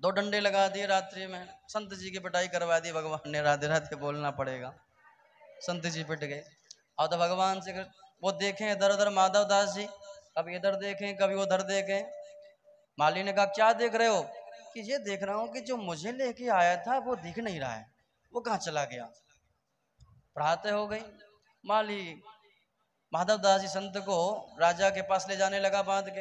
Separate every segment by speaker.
Speaker 1: दो डंडे लगा दिए रात्रि में, संत जी की पिटाई करवा दी भगवान ने, राधे राधे बोलना पड़ेगा। संत जी पिट गए। और तो भगवान से वो देखें इधर उधर माधव दास जी, कभी इधर देखें कभी उधर देखें। माली ने कहा क्या देख रहे हो? कि ये देख रहा हूं कि जो मुझे लेके आया था वो दिख नहीं रहा है, वो कहाँ चला गया। प्रातः हो गई। माली माधव दास जी संत को राजा के पास ले जाने लगा बांध के।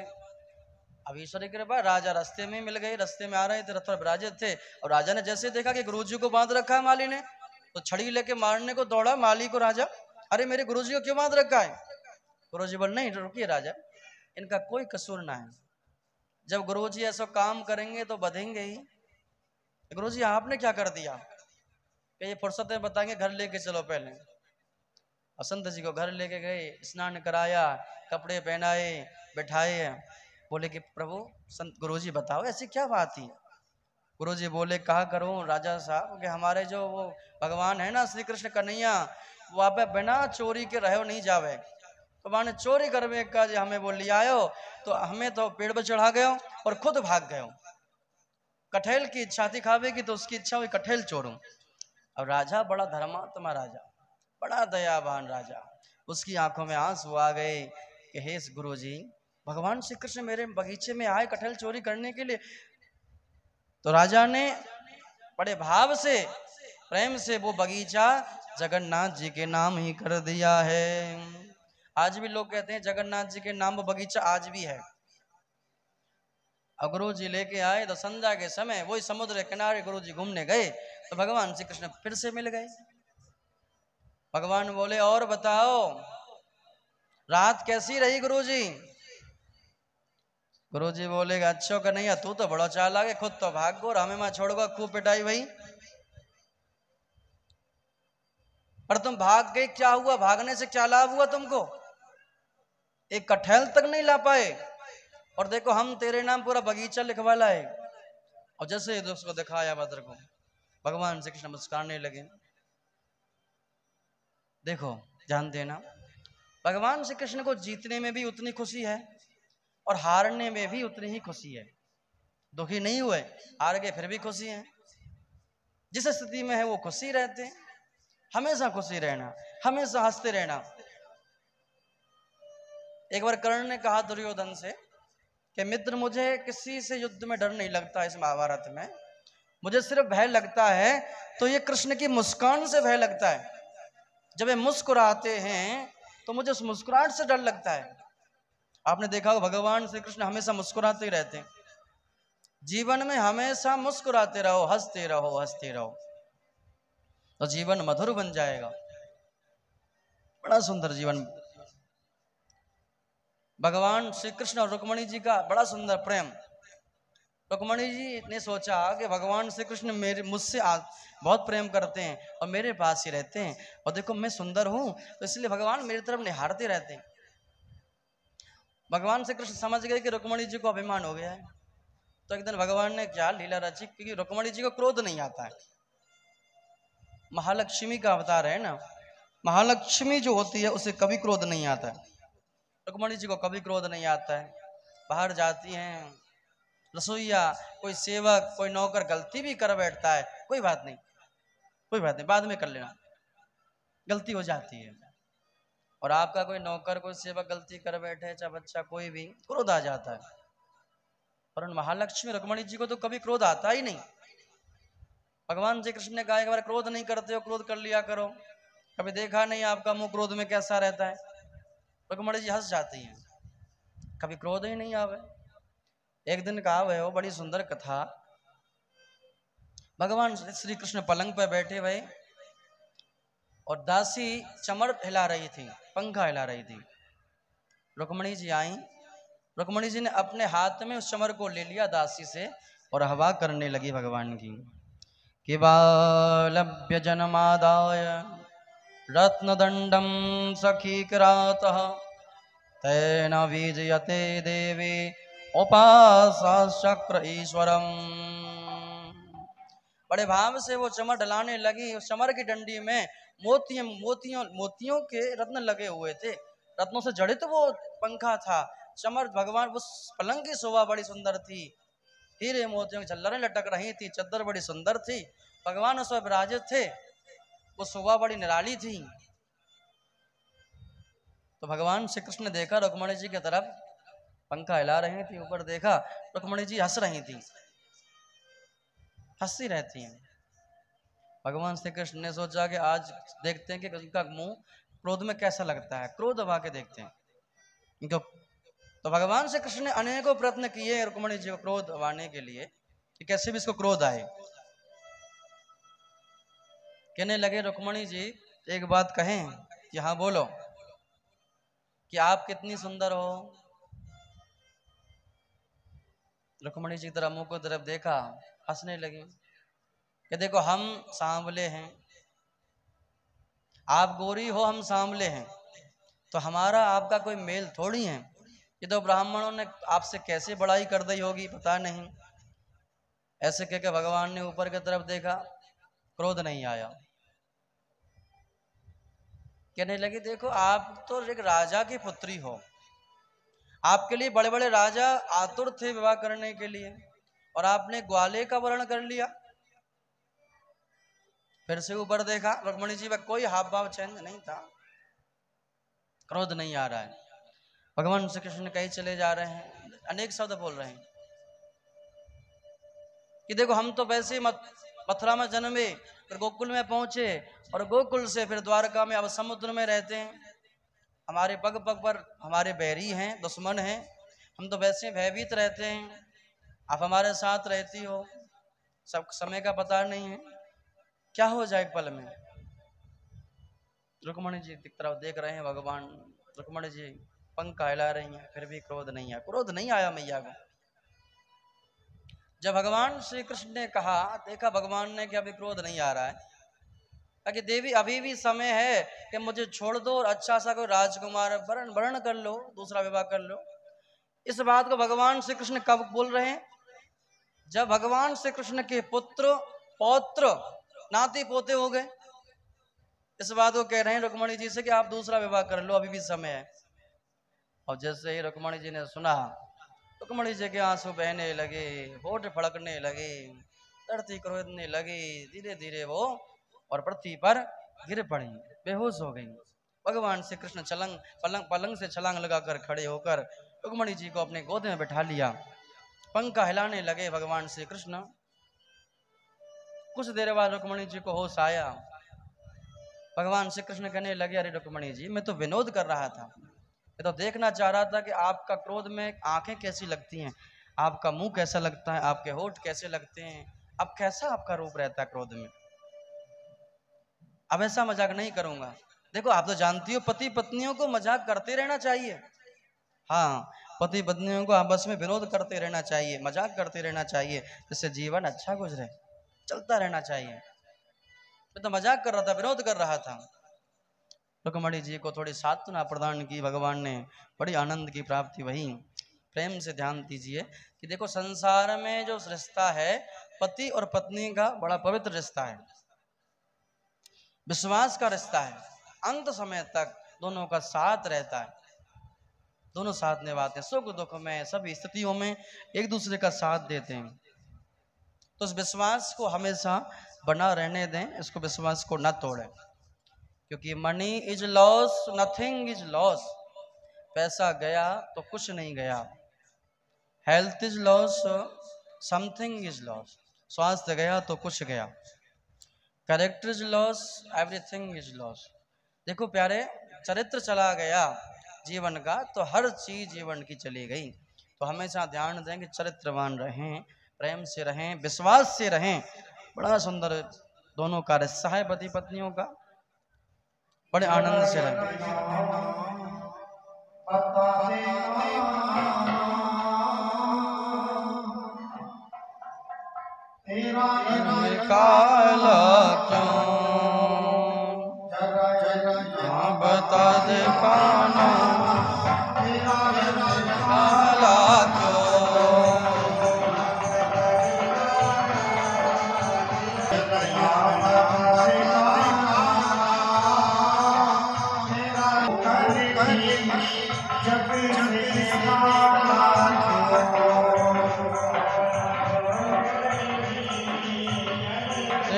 Speaker 1: अब ईश्वर की कृपा, राजा रास्ते में मिल गए, रास्ते में आ रहे थे, रथ पर विराजित थे। और राजा ने जैसे देखा कि गुरुजी को बांध रखा है माली ने, तो छड़ी लेके मारने को दौड़ा माली को राजा। अरे मेरे गुरुजी को क्यों बांध रखा है? गुरुजी बोल नहीं रुकिए राजा, इनका कोई कसूर ना है। जब गुरुजी ऐसा काम करेंगे तो बधेंगे ही। गुरुजी आपने क्या कर दिया? कि ये फुर्सत में बताएंगे, घर लेके चलो पहले। और संत जी को घर लेके गए, स्नान कराया, कपड़े पहनाए, बैठाए। बोले कि प्रभु संत गुरुजी बताओ ऐसी क्या बात थी? गुरुजी बोले कहा करूं राजा साहब कि हमारे जो वो भगवान है ना श्री कृष्ण कन्हैया, वो आप बिना चोरी के रहो नहीं जावे। तो माने चोरी करवे का जो हमें वो लिया आयो, तो हमें तो पेड़ पर चढ़ा गयो और खुद भाग गयो। कठेल की इच्छा थी खावे की, तो उसकी इच्छा हुई कठेल चोरूं। और राजा बड़ा धर्मात्मा राजा, बड़ा दयावान राजा, उसकी आंखों में आंसू आ गए कि हे गुरुजी, भगवान श्री कृष्ण मेरे बगीचे में आए कटहल चोरी करने के लिए। तो राजा ने बड़े भाव से प्रेम से वो बगीचा जगन्नाथ जी के नाम ही कर दिया है। आज भी लोग कहते हैं जगन्नाथ जी के नाम वो बगीचा आज भी है। और गुरु जी लेके आए तो संध्या के समय वही समुद्र के किनारे गुरु जी घूमने गए, तो भगवान श्री कृष्ण फिर से मिल गए। भगवान बोले और बताओ रात कैसी रही गुरुजी? गुरुजी बोले अच्छो कन्हैया तू तो बड़ा चालाक है, खुद तो भाग गो और हमें मैं छोड़गा, खूब पिटाई भाई। पर तुम भाग गए, क्या हुआ? भागने से क्या लाभ हुआ तुमको? एक कटहल तक नहीं ला पाए। और देखो हम तेरे नाम पूरा बगीचा लिखवा लाए। और जैसे उसको दिखाया भद्र को, भगवान श्री कृष्ण मुस्कुराने लगे। देखो जानते ना, भगवान श्री कृष्ण को जीतने में भी उतनी खुशी है और हारने में भी उतनी ही खुशी है। दुखी नहीं हुए, हार गए फिर भी खुशी है। जिस स्थिति में है वो खुशी रहते हैं, हमेशा खुशी रहना, हमेशा हंसते रहना। एक बार कर्ण ने कहा दुर्योधन से कि मित्र मुझे किसी से युद्ध में डर नहीं लगता, इस महाभारत में मुझे सिर्फ भय लगता है तो ये कृष्ण की मुस्कान से भय लगता है। जब ये मुस्कुराते हैं तो मुझे उस मुस्कुराहट से डर लगता है। आपने देखा हो भगवान श्री कृष्ण हमेशा मुस्कुराते ही रहते हैं। जीवन में हमेशा मुस्कुराते रहो, हंसते रहो, हंसते रहो, तो जीवन मधुर बन जाएगा। बड़ा सुंदर जीवन। भगवान श्री कृष्ण और रुक्मणी जी का बड़ा सुंदर प्रेम। रुक्मणी जी ने सोचा कि भगवान श्री कृष्ण मेरे मुझसे बहुत प्रेम करते हैं और मेरे पास ही रहते हैं, और देखो मैं सुंदर हूं तो इसलिए भगवान मेरी तरफ निहारते रहते हैं। भगवान श्री कृष्ण समझ गए कि रुक्मणी जी को अभिमान हो गया है। तो एक दिन भगवान ने क्या लीला रची, क्योंकि रुक्मणी जी को क्रोध नहीं आता है। महालक्ष्मी का अवतार है ना, महालक्ष्मी जो होती है उसे कभी क्रोध नहीं आता है। रुक्मणी जी को कभी क्रोध नहीं आता है। बाहर जाती हैं, रसोईया, कोई सेवक, कोई नौकर गलती भी कर बैठता है, कोई बात नहीं, कोई बात नहीं, बाद में कर लेना, गलती हो जाती है। और आपका कोई नौकर, कोई सेवक गलती कर बैठे, चाहे बच्चा कोई भी, क्रोध आ जाता है। पर महालक्ष्मी रुक्मणी जी को तो कभी क्रोध आता ही नहीं। भगवान श्री कृष्ण ने कहा एक बार क्रोध नहीं करते हो, क्रोध कर लिया करो, कभी देखा नहीं आपका मुंह क्रोध में कैसा रहता है। रुक्मणी जी हंस जाती हैं, कभी क्रोध ही नहीं आवे। एक दिन कहा हुए हो, बड़ी सुंदर कथा। भगवान श्री कृष्ण पलंग पर बैठे हुए और दासी चमर हिला रही थी, पंखा हिला रही थी। रुक्मणी जी आई, रुक्मणी जी ने अपने हाथ में उस चमर को ले लिया दासी से और हवा करने लगी भगवान की। किबालभ्य जनमादाय रत्नदंडम सखीकरातः तेन विजयते देवी उपासश्चक्र ईश्वरम। बड़े भाव से वो चमर डलाने लगी। उस चमर की डंडी में मोतियों के रत्न लगे हुए थे, रत्नों से जड़ित वो पंखा था। चमर भगवान उस पलंग की शोभा बड़ी सुंदर थी। हीरे मोतियों की झल्लरें लटक रही थी, चद्दर बड़ी सुंदर थी, भगवान उस पर विराजित थे, वो शोभा बड़ी निराली थी। तो भगवान श्री कृष्ण ने देखा रुक्मणी जी की तरफ, पंखा हिला रही थी, ऊपर देखा रुक्मणी जी हंस रही थी, हंसती रहती हैं। भगवान श्री कृष्ण ने सोचा कि आज देखते हैं कि उनका मुंह क्रोध में कैसा लगता है, क्रोध दबा के देखते हैं इनको। तो भगवान श्री कृष्ण ने अनेकों प्रयत्न किए रुक्मणी जी को क्रोध दबाने के लिए कि कैसे भी इसको क्रोध आए। कहने लगे रुक्मणी जी एक बात कहें कि हाँ बोलो, कि आप कितनी सुंदर हो। रुक्मणी जी तरफ मुंह को तरफ देखा, हंसने लगी कि देखो हम सांवले हैं, आप गोरी हो, हम सांवले हैं, तो हमारा आपका कोई मेल थोड़ी है। ये तो ब्राह्मणों ने आपसे कैसे बड़ाई कर दी होगी पता नहीं। ऐसे कहकर भगवान ने ऊपर की तरफ देखा, क्रोध नहीं आया। कहने लगे देखो आप तो एक राजा की पुत्री हो, आपके लिए बड़े बड़े राजा आतुर थे विवाह करने के लिए, और आपने ग्वाले का वर्ण कर लिया। फिर से ऊपर देखा रुक्मणी जी में कोई हाव भाव चेंज नहीं था, क्रोध नहीं आ रहा है। भगवान श्री कृष्ण कहीं चले जा रहे हैं, अनेक शब्द बोल रहे हैं कि देखो हम तो वैसे मथुरा में जन्मे, फिर गोकुल में पहुंचे, और गोकुल से फिर द्वारका में, अब समुद्र में रहते हैं। हमारे पग पग पर हमारे बैरी हैं, दुश्मन हैं, हम तो वैसे भयभीत रहते हैं। आप हमारे साथ रहती हो, सब समय का पता नहीं है, क्या हो जाए पल में। रुक्मणी जी की तरफ देख रहे हैं भगवान, रुक्मणी जी पंखा हिला रही हैं, फिर भी क्रोध नहीं आया, क्रोध नहीं आया मैया को। जब भगवान श्री कृष्ण ने कहा, देखा भगवान ने कि अभी क्रोध नहीं आ रहा है, कि देवी अभी भी समय है कि मुझे छोड़ दो और अच्छा सा कोई राजकुमार वर्ण कर लो, दूसरा विवाह कर लो। इस बात को भगवान श्री कृष्ण कब बोल रहे हैं? जब भगवान श्री कृष्ण के पुत्र पौत्र नाती पोते हो गए, इस बात को कह रहे हैं रुक्मणी जी से कि आप दूसरा विवाह कर लो, अभी भी समय है। और जैसे ही रुक्मणी जी ने सुना, रुक्मणी जी के आंसू बहने लगे, होठ फड़कने लगे, धरती क्रोधने लगी, धीरे धीरे वो और पृथ्वी पर गिर पड़ी, बेहोश हो गई। भगवान श्री कृष्ण पलंग से छलांग लगाकर खड़े होकर रुक्मणी जी को अपने गोद में बैठा लिया, पंखा हिलाने लगे भगवान श्री कृष्ण। कुछ देर बाद रुक्मणी जी को होश आया। भगवान श्री कृष्ण कहने लगे, अरे रुक्मणी जी मैं तो विनोद कर रहा था, मैं तो देखना चाह रहा था कि आपका क्रोध में आंखें कैसी लगती हैं, आपका मुंह कैसा लगता है, आपके होठ कैसे लगते हैं, अब कैसा आपका रूप रहता है क्रोध में। अब ऐसा मजाक नहीं करूंगा। देखो आप तो जानती हो पति पत्नियों को मजाक करते रहना चाहिए। हाँ, पति पत्नियों को आपस में विनोद करते रहना चाहिए, मजाक करते रहना चाहिए, जिससे जीवन अच्छा गुजरे, चलता रहना चाहिए। मैं तो मजाक कर रहा था, विनोद कर रहा था। रुक्मणी जी को थोड़ी सांत्वना प्रदान की भगवान ने, बड़ी आनंद की प्राप्ति वही। प्रेम से ध्यान दीजिए कि देखो संसार में जो रिश्ता है पति और पत्नी का बड़ा पवित्र रिश्ता है, विश्वास का रिश्ता है, अंत समय तक दोनों का साथ रहता है, दोनों साथ निभाते हैं, सुख दुख में सभी स्थितियों में एक दूसरे का साथ देते हैं। तो इस विश्वास को हमेशा बना रहने दें, इसको विश्वास को न तोड़ें, क्योंकि money is loss, nothing is loss. पैसा गया तो कुछ नहीं गया। Health is loss, something is loss. स्वास्थ्य गया तो कुछ गया। Character is loss, everything is loss. देखो प्यारे, चरित्र चला गया जीवन का तो हर चीज जीवन की चली गई। तो हमेशा ध्यान दें कि चरित्रवान रहें, प्रेम से रहें, विश्वास से रहें। बड़ा सुंदर दोनों का रिश्ता है पति पत्नियों का, बड़े आनंद से रहें। काला क्यों बता दे पाना, काला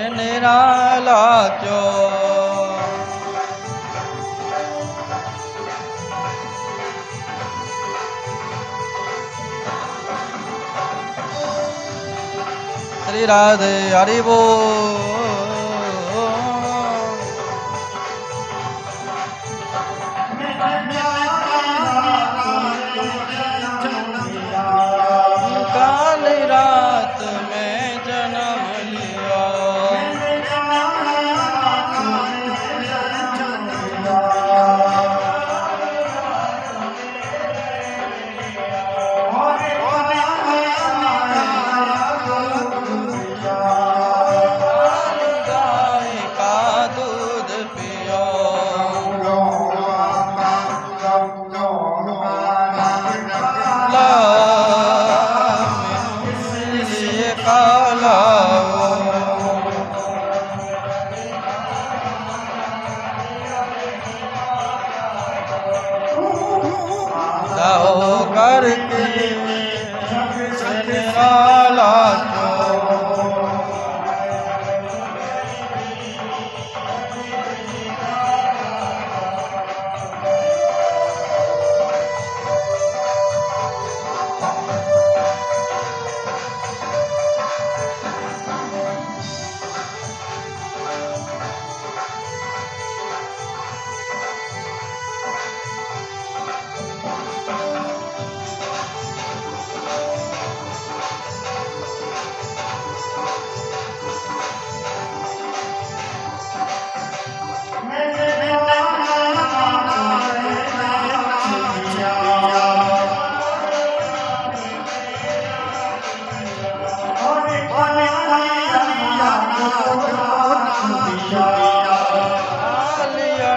Speaker 1: निराला क्यों। श्री राधे हरि बोल। काली रात में जन्म लिया, गाय का दूध पियो, इसलिए काला हो करके निराला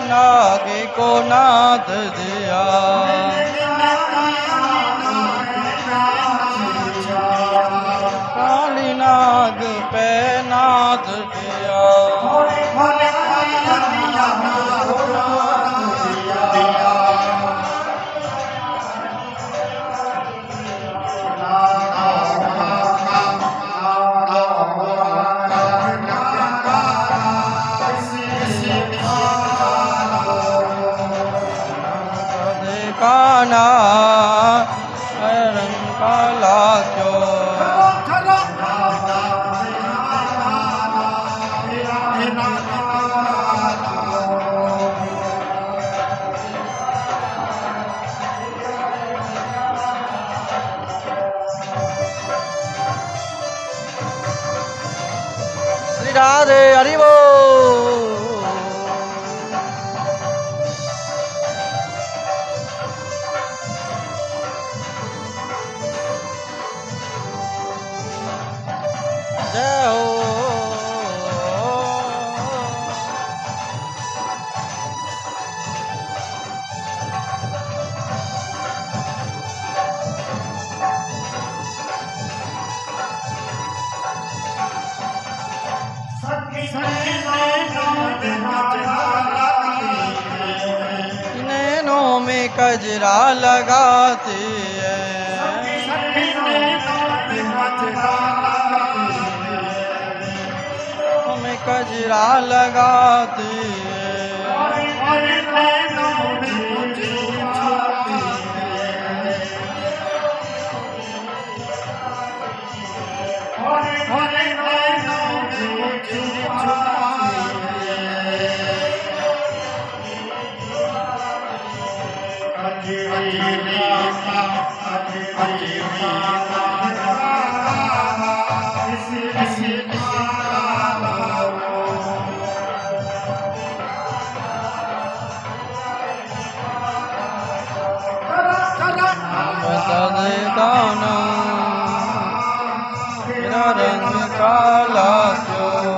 Speaker 1: नागी को नाद दिया, काली नाग पे नाद दिया, काना रंग काला क्यों। श्री राधे हरि बोल। जय हो। नैनों में कजरा लगाती है, में कजरा लगाती है, गाना मेरा रंग काला क्यों।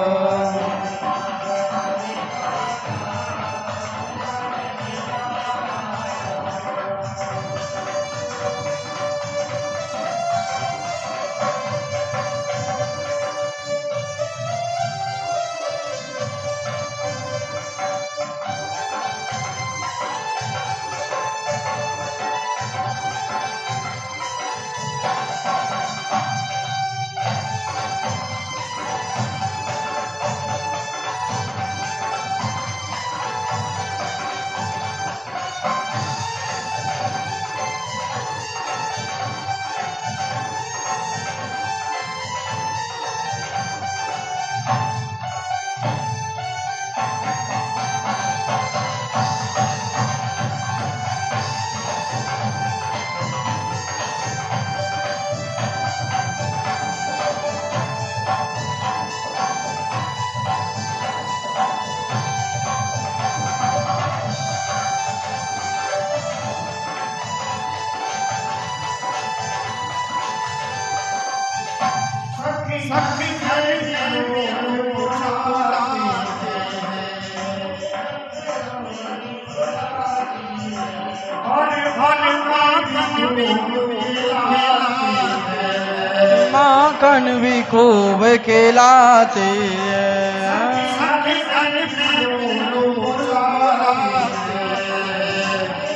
Speaker 1: माखन भी खूब खिलाते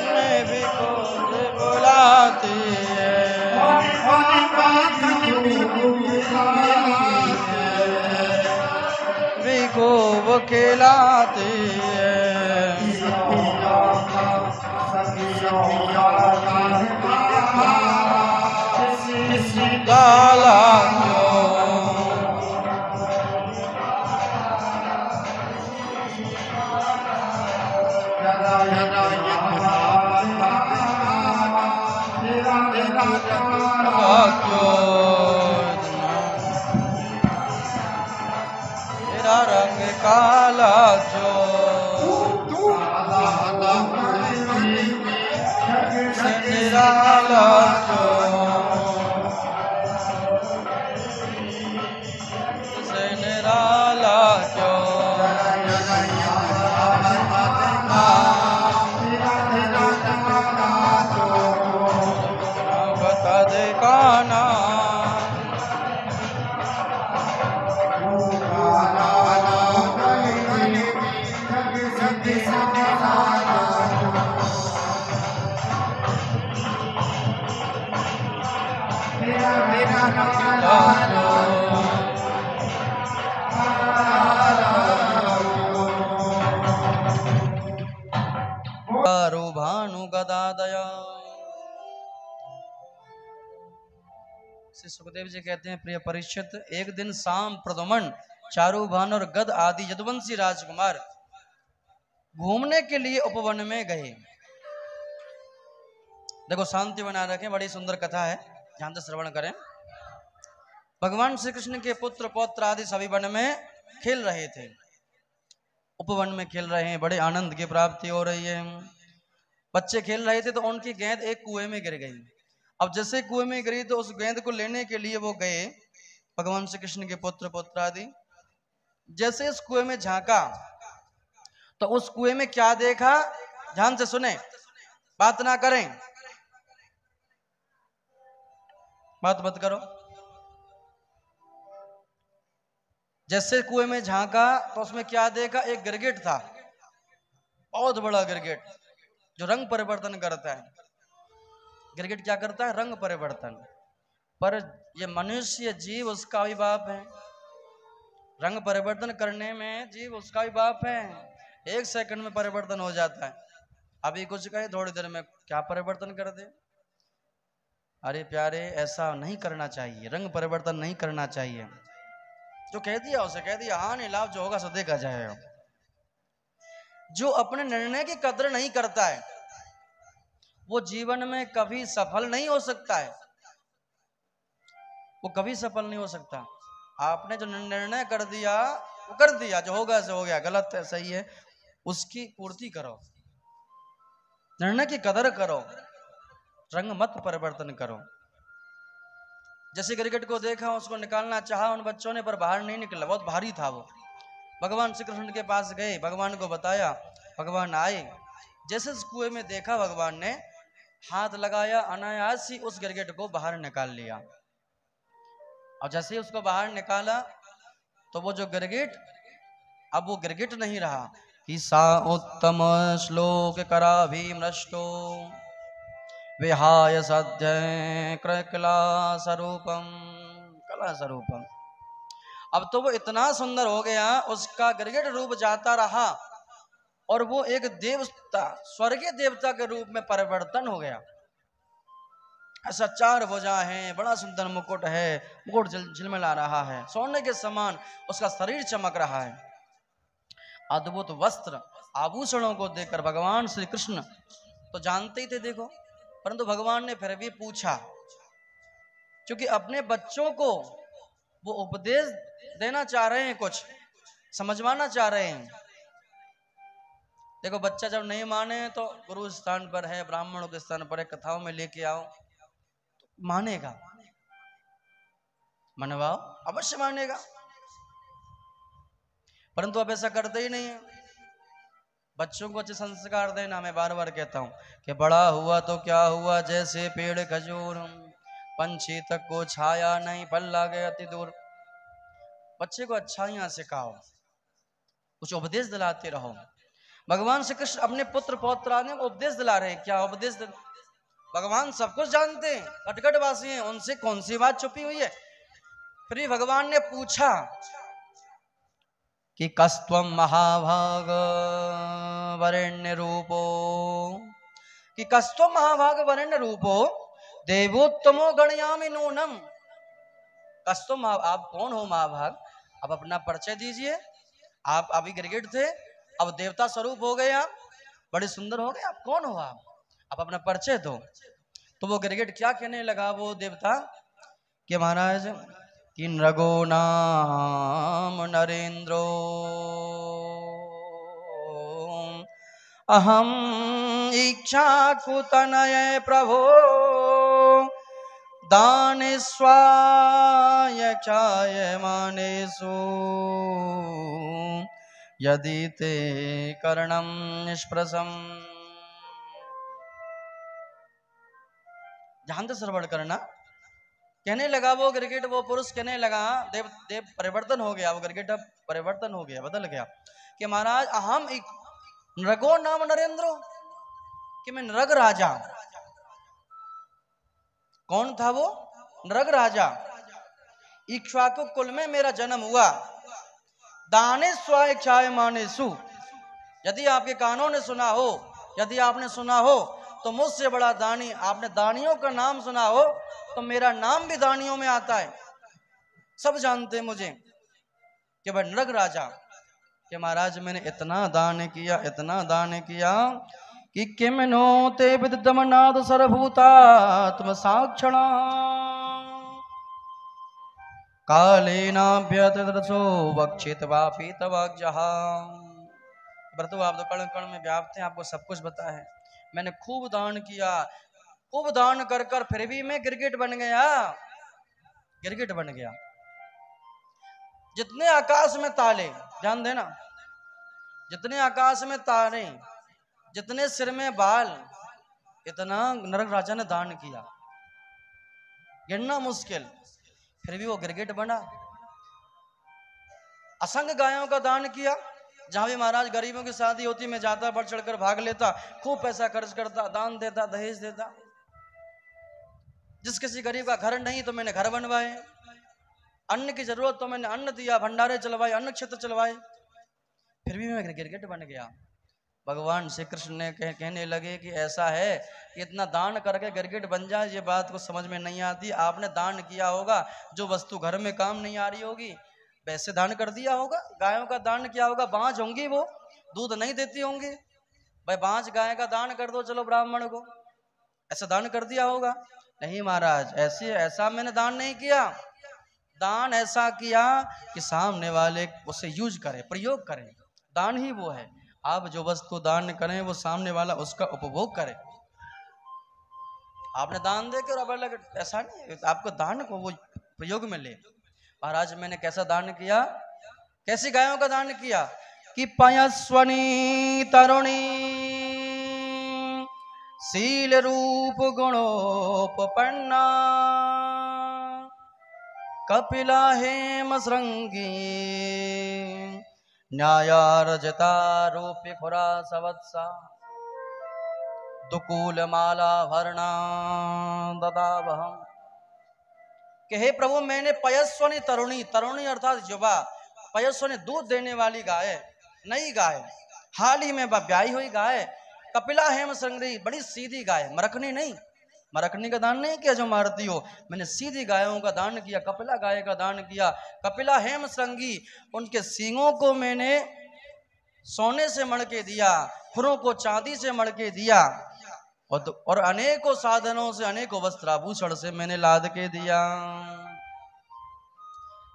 Speaker 1: मैं भी खूब बुलाते भी खूब खिलाते लाला तेरा रंग काला जो निराला जो निराला जो बता दे काना भानु गदादया। श्री सुखदेव जी कहते हैं, प्रिय परीक्षित, एक दिन शाम प्रद्युम्न, चारुभान और गद आदि यदुवंशी राजकुमार घूमने के लिए उपवन में गए। देखो शांति बना रखें, बड़ी सुंदर कथा है, ध्यान से श्रवण करें। भगवान श्री कृष्ण के पुत्र पौत्र आदि सभी वन में खेल रहे थे, उपवन में खेल रहे हैं, बड़े आनंद की प्राप्ति हो रही है। बच्चे खेल रहे थे तो उनकी गेंद एक कुएं में गिर गई। अब जैसे कुएं में गिरी तो उस गेंद को लेने के लिए वो गए, भगवान श्री कृष्ण के पुत्र पुत्र आदि। जैसे इस कुएं में झांका तो उस कुएं में क्या देखा, ध्यान से सुने, बात ना करें, बात मत करो। जैसे कुएं में झांका तो उसमें क्या देखा, एक गिरगिट था, बहुत बड़ा गिरगिट जो रंग परिवर्तन करता है। गिरगिट क्या करता है, रंग परिवर्तन। पर ये मनुष्य जीव उसका भी बाप है, रंग परिवर्तन करने में जीव उसका भी बाप है। एक सेकंड में परिवर्तन हो जाता है, अभी कुछ कहे थोड़ी देर में क्या परिवर्तन कर दे। अरे प्यारे, ऐसा नहीं करना चाहिए, रंग परिवर्तन नहीं करना चाहिए। जो कह दिया उसे कह दिया, हाँ नहीं लाभ जो होगा सो देखा जाएगा। जो अपने निर्णय की कदर नहीं करता है वो जीवन में कभी सफल नहीं हो सकता है, वो कभी सफल नहीं हो सकता। आपने जो निर्णय कर दिया वो कर दिया, जो होगा सो हो गया, गलत है सही है उसकी पूर्ति करो, निर्णय की कदर करो, रंग मत परिवर्तन करो। जैसे गिरगिट को देखा, उसको निकालना चाहा उन बच्चों ने, पर बाहर नहीं निकला, बहुत भारी था वो। भगवान श्री कृष्ण के पास गए, भगवान को बताया, भगवान आए, जैसे इस कुएं में देखा भगवान ने हाथ लगाया, अनायास ही उस गिरगिट को बाहर निकाल लिया। और जैसे ही उसको बाहर निकाला तो वो जो गिरगिट, अब वो गिरगिट नहीं रहा। कि सा उत्तम श्लोक करा भीमृष्टो विहाय सद्य कला स्वरूपम, कला स्वरूपम। अब तो वो इतना सुंदर हो गया, उसका गिरगिट रूप जाता रहा और वो एक देवता, स्वर्गीय देवता के रूप में परिवर्तन हो गया। ऐसा 4 भुजा है, बड़ा सुंदर मुकुट है, मुकुट झिलमिला रहा है, सोने के समान उसका शरीर चमक रहा है। अद्भुत वस्त्र आभूषणों को देखकर भगवान श्री कृष्ण तो जानते ही थे, देखो, परंतु भगवान ने फिर भी पूछा, क्योंकि अपने बच्चों को वो उपदेश देना चाह रहे हैं, कुछ समझवाना चाह रहे हैं। देखो बच्चा जब नहीं माने तो गुरु स्थान पर है, ब्राह्मणों के स्थान पर है, कथाओं में लेके आओ तो मानेगा। मनवाओ, अवश्य मानेगा। परंतु अब ऐसा करते ही नहीं है। बच्चों को अच्छे संस्कार देना, मैं बार बार कहता हूं कि बड़ा हुआ तो क्या हुआ, जैसे पेड़ खजूर, पंछी तक को छाया नहीं, पल लागे अति दूर। बच्चे को अच्छाइयां सिखाओ, कुछ उपदेश दिलाते रहो। भगवान श्री कृष्ण अपने पुत्र पौत्राने को उपदेश दिला रहे हैं। क्या उपदेश भगवान सब कुछ जानते हैं, कटकट वासी हैं, उनसे कौन सी बात छुपी हुई है। फिर भी भगवान ने पूछा कि कस्त्वम महाभाग वरेण्य रूपो, कि कस्त्वम महाभाग वरेण्य रूपो देवोत्तमो गणयामि नूनम। कस्त्वम, आप कौन हो महाभाग? अब अपना परिचय दीजिए। आप अभी गिरगिट थे, अब देवता स्वरूप हो गए, आप बड़े सुंदर हो गए, आप कौन हो? आप अपना परिचय दो। तो वो गिरगिट क्या कहने लगा, वो देवता, कि महाराज कि नृगो नाम नरेंद्रो अहम इच्छाकुतनये प्रभो दाने स्वाय चायमानेषु यदि ते कर्णम निष्प्रसम। ध्यान से श्रवण करना। कहने लगा वो गिरगिट, वो पुरुष कहने लगा, देव देव परिवर्तन हो गया, वो गिरगिट अब परिवर्तन हो गया, बदल गया, कि महाराज अहम नृगो नाम नरेंद्रो, कि मैं नृग राजा। कौन था वो? नृग राजा। इक्ष्वाकु कुल में मेरा जन्म हुआ। दाने स्वाय क्षाय माने सु, यदि आपके कानों ने सुना हो, यदि आपने सुना हो तो मुझसे बड़ा दानी, आपने दानियों का नाम सुना हो तो मेरा नाम भी दानियों में आता है। सब जानते हैं मुझे कि वह नृग राजा, कि महाराज मैंने इतना दान किया, इतना दान किया कि किम नो ते विदमनाद सर्वभूतात्म साक्षणा कालेनाभ्यतदृशो वक्षित वापी तवाग्जहा। भरतु आप तो कण कण में व्याप्त हैं, आपको सब कुछ पता है। मैंने खूब दान किया, खूब दान कर कर फिर भी मैं गिरगिट बन गया, गिरगिट बन गया। जितने आकाश में ताले, ध्यान देना, जितने आकाश में तारे, जितने सिर में बाल, इतना नरक राजा ने दान किया, गिनना मुश्किल, फिर भी वो गिरगिट बना। असंख्य गायों का दान किया, जहां भी महाराज गरीबों की शादी होती मैं जाता, बढ़ चढ़कर भाग लेता, खूब पैसा खर्च करता, दान देता, दहेज देता। जिस किसी गरीब का घर नहीं तो मैंने घर बनवाए, अन्न की जरूरत तो मैंने अन्न दिया, भंडारे चलवाए, अन्न क्षेत्र चलवाए, फिर भी मैं गिरगिट बन गया। भगवान श्री कृष्ण ने कहने लगे कि ऐसा है कि इतना दान करके गिरगिट बन जाए, ये बात को समझ में नहीं आती। आपने दान किया होगा, जो वस्तु घर में काम नहीं आ रही होगी वैसे दान कर दिया होगा। गायों का दान किया होगा, बांझ होंगी, वो दूध नहीं देती होंगी, भाई बांझ गाय का दान कर दो चलो ब्राह्मण को, ऐसा दान कर दिया होगा। नहीं महाराज, ऐसा मैंने दान नहीं किया। दान ऐसा किया कि सामने वाले उसे यूज करे, प्रयोग करे, दान ही वो है। आप जो वस्तु दान करें वो सामने वाला उसका उपभोग करे। आपने दान दे कर अब अलग, ऐसा नहीं, आपको दान को वो प्रयोग में ले। महाराज मैंने कैसा दान किया, कैसी गायों का दान किया कि पयस्वनी तरुणी शील रूप गुणोपन्ना कपिला हेम श्रृंगी न्यायार्जिता रूपी खुरा सवत्सा दुकूल माला भरणा ददावहम। कि हे प्रभु मैंने पयस्वनी तरुणी, तरुणी अर्थात युवा, पयस्वनी दूध देने वाली गाय, नई गाय, हाल ही में ब्याही हुई गाय, कपिला हेम श्रृंगी, बड़ी सीधी गाय, मरखनी नहीं, मरखनी का दान नहीं किया जो मारती हो, मैंने सीधी गायों का दान किया, कपिला गाय का दान किया। कपिला हेम श्रृंगी, उनके सींगों को मैंने सोने से मड़के दिया, खुरों को चांदी से मड़के दिया, और अनेकों साधनों से, अनेकों वस्त्राभूषण से मैंने लाद के दिया।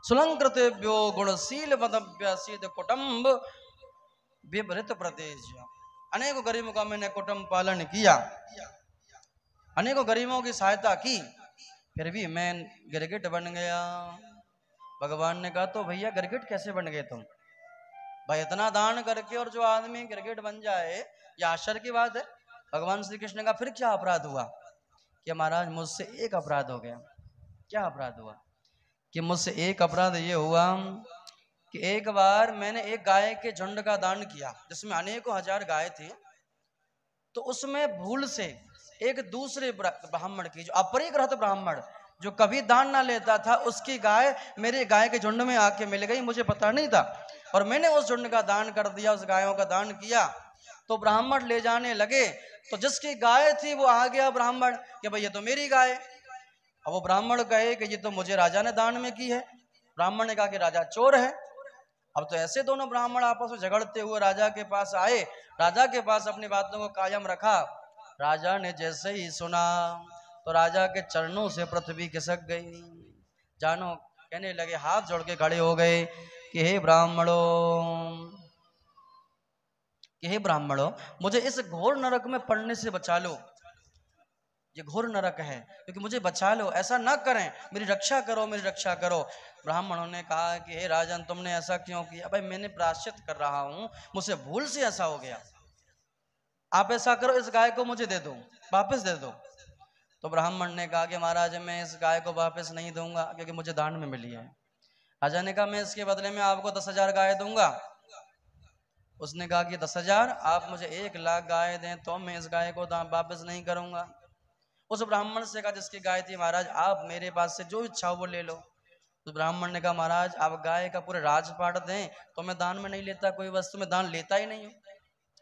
Speaker 1: सुलंकृतेभ्यो गुणशील मदभ्य सिद्ध कुटुंब विभृत प्रदेश, अनेकों गरीबों का मैंने कुटुंब पालन किया, अनेकों गरीबों की सहायता की, फिर भी मैं गिरगिट बन गया। भगवान ने कहा तो भैया गिरगिट कैसे बन गए तुम? भाई इतना दान करके और जो आदमी गिरगिट बन जाए, यह आश्चर्य की बात है। भगवान श्री कृष्ण का फिर क्या अपराध हुआ? कि महाराज मुझसे एक अपराध हो गया। क्या अपराध हुआ? कि मुझसे एक अपराध ये हुआ कि एक बार मैंने एक गाय के झुंड का दान किया जिसमें अनेकों हजार गाय थी, तो उसमें भूल से एक दूसरे ब्राह्मण की, जो अपरिग्रहित ब्राह्मण जो कभी दान ना लेता था, उसकी गाय मेरे गाय के झुंड में आके मिल गई, मुझे पता नहीं था और मैंने उस झुंड का दान कर दिया, उस गायों का दान किया। तो ब्राह्मण ले जाने लगे तो जिसकी गाय थी वो आ गया ब्राह्मण कि भाई ये तो मेरी गाय। अब वो ब्राह्मण कहे कि ये तो मुझे राजा ने दान में की है। ब्राह्मण ने कहा कि राजा चोर है। अब तो ऐसे दोनों ब्राह्मण आपस में झगड़ते हुए राजा के पास आए, राजा के पास अपनी बातों को कायम रखा। राजा ने जैसे ही सुना तो राजा के चरणों से पृथ्वी खिसक गई। जानो कहने लगे, हाथ जोड़ के खड़े हो गए कि हे ब्राह्मणों, मुझे इस घोर नरक में पड़ने से बचा लो। ये घोर नरक है, क्योंकि मुझे बचा लो, ऐसा ना करें, मेरी रक्षा करो, मेरी रक्षा करो। ब्राह्मणों ने कहा कि हे राजन, तुमने ऐसा क्यों किया? भाई मैंने प्रायश्चित कर रहा हूं, मुझसे भूल से ऐसा हो गया। आप ऐसा करो, इस गाय को मुझे दे दो, वापस दे दो। तो ब्राह्मण ने कहा कि महाराज मैं इस गाय को वापस नहीं दूंगा, क्योंकि मुझे दान में मिली है। राजा ने कहा मैं इसके बदले में आपको 10,000 गाय दूंगा। उसने कहा कि 10,000, आप मुझे 1,00,000 गाय दें तो मैं इस गाय को वापस नहीं करूंगा। उस ब्राह्मण से कहा जिसकी गाय थी, महाराज आप मेरे पास से जो इच्छा हो वो ले लो। उस ब्राह्मण ने कहा महाराज आप गाय का पूरे राजपाट दें तो मैं दान में नहीं लेता, कोई वस्तु में दान लेता ही नहीं हूँ।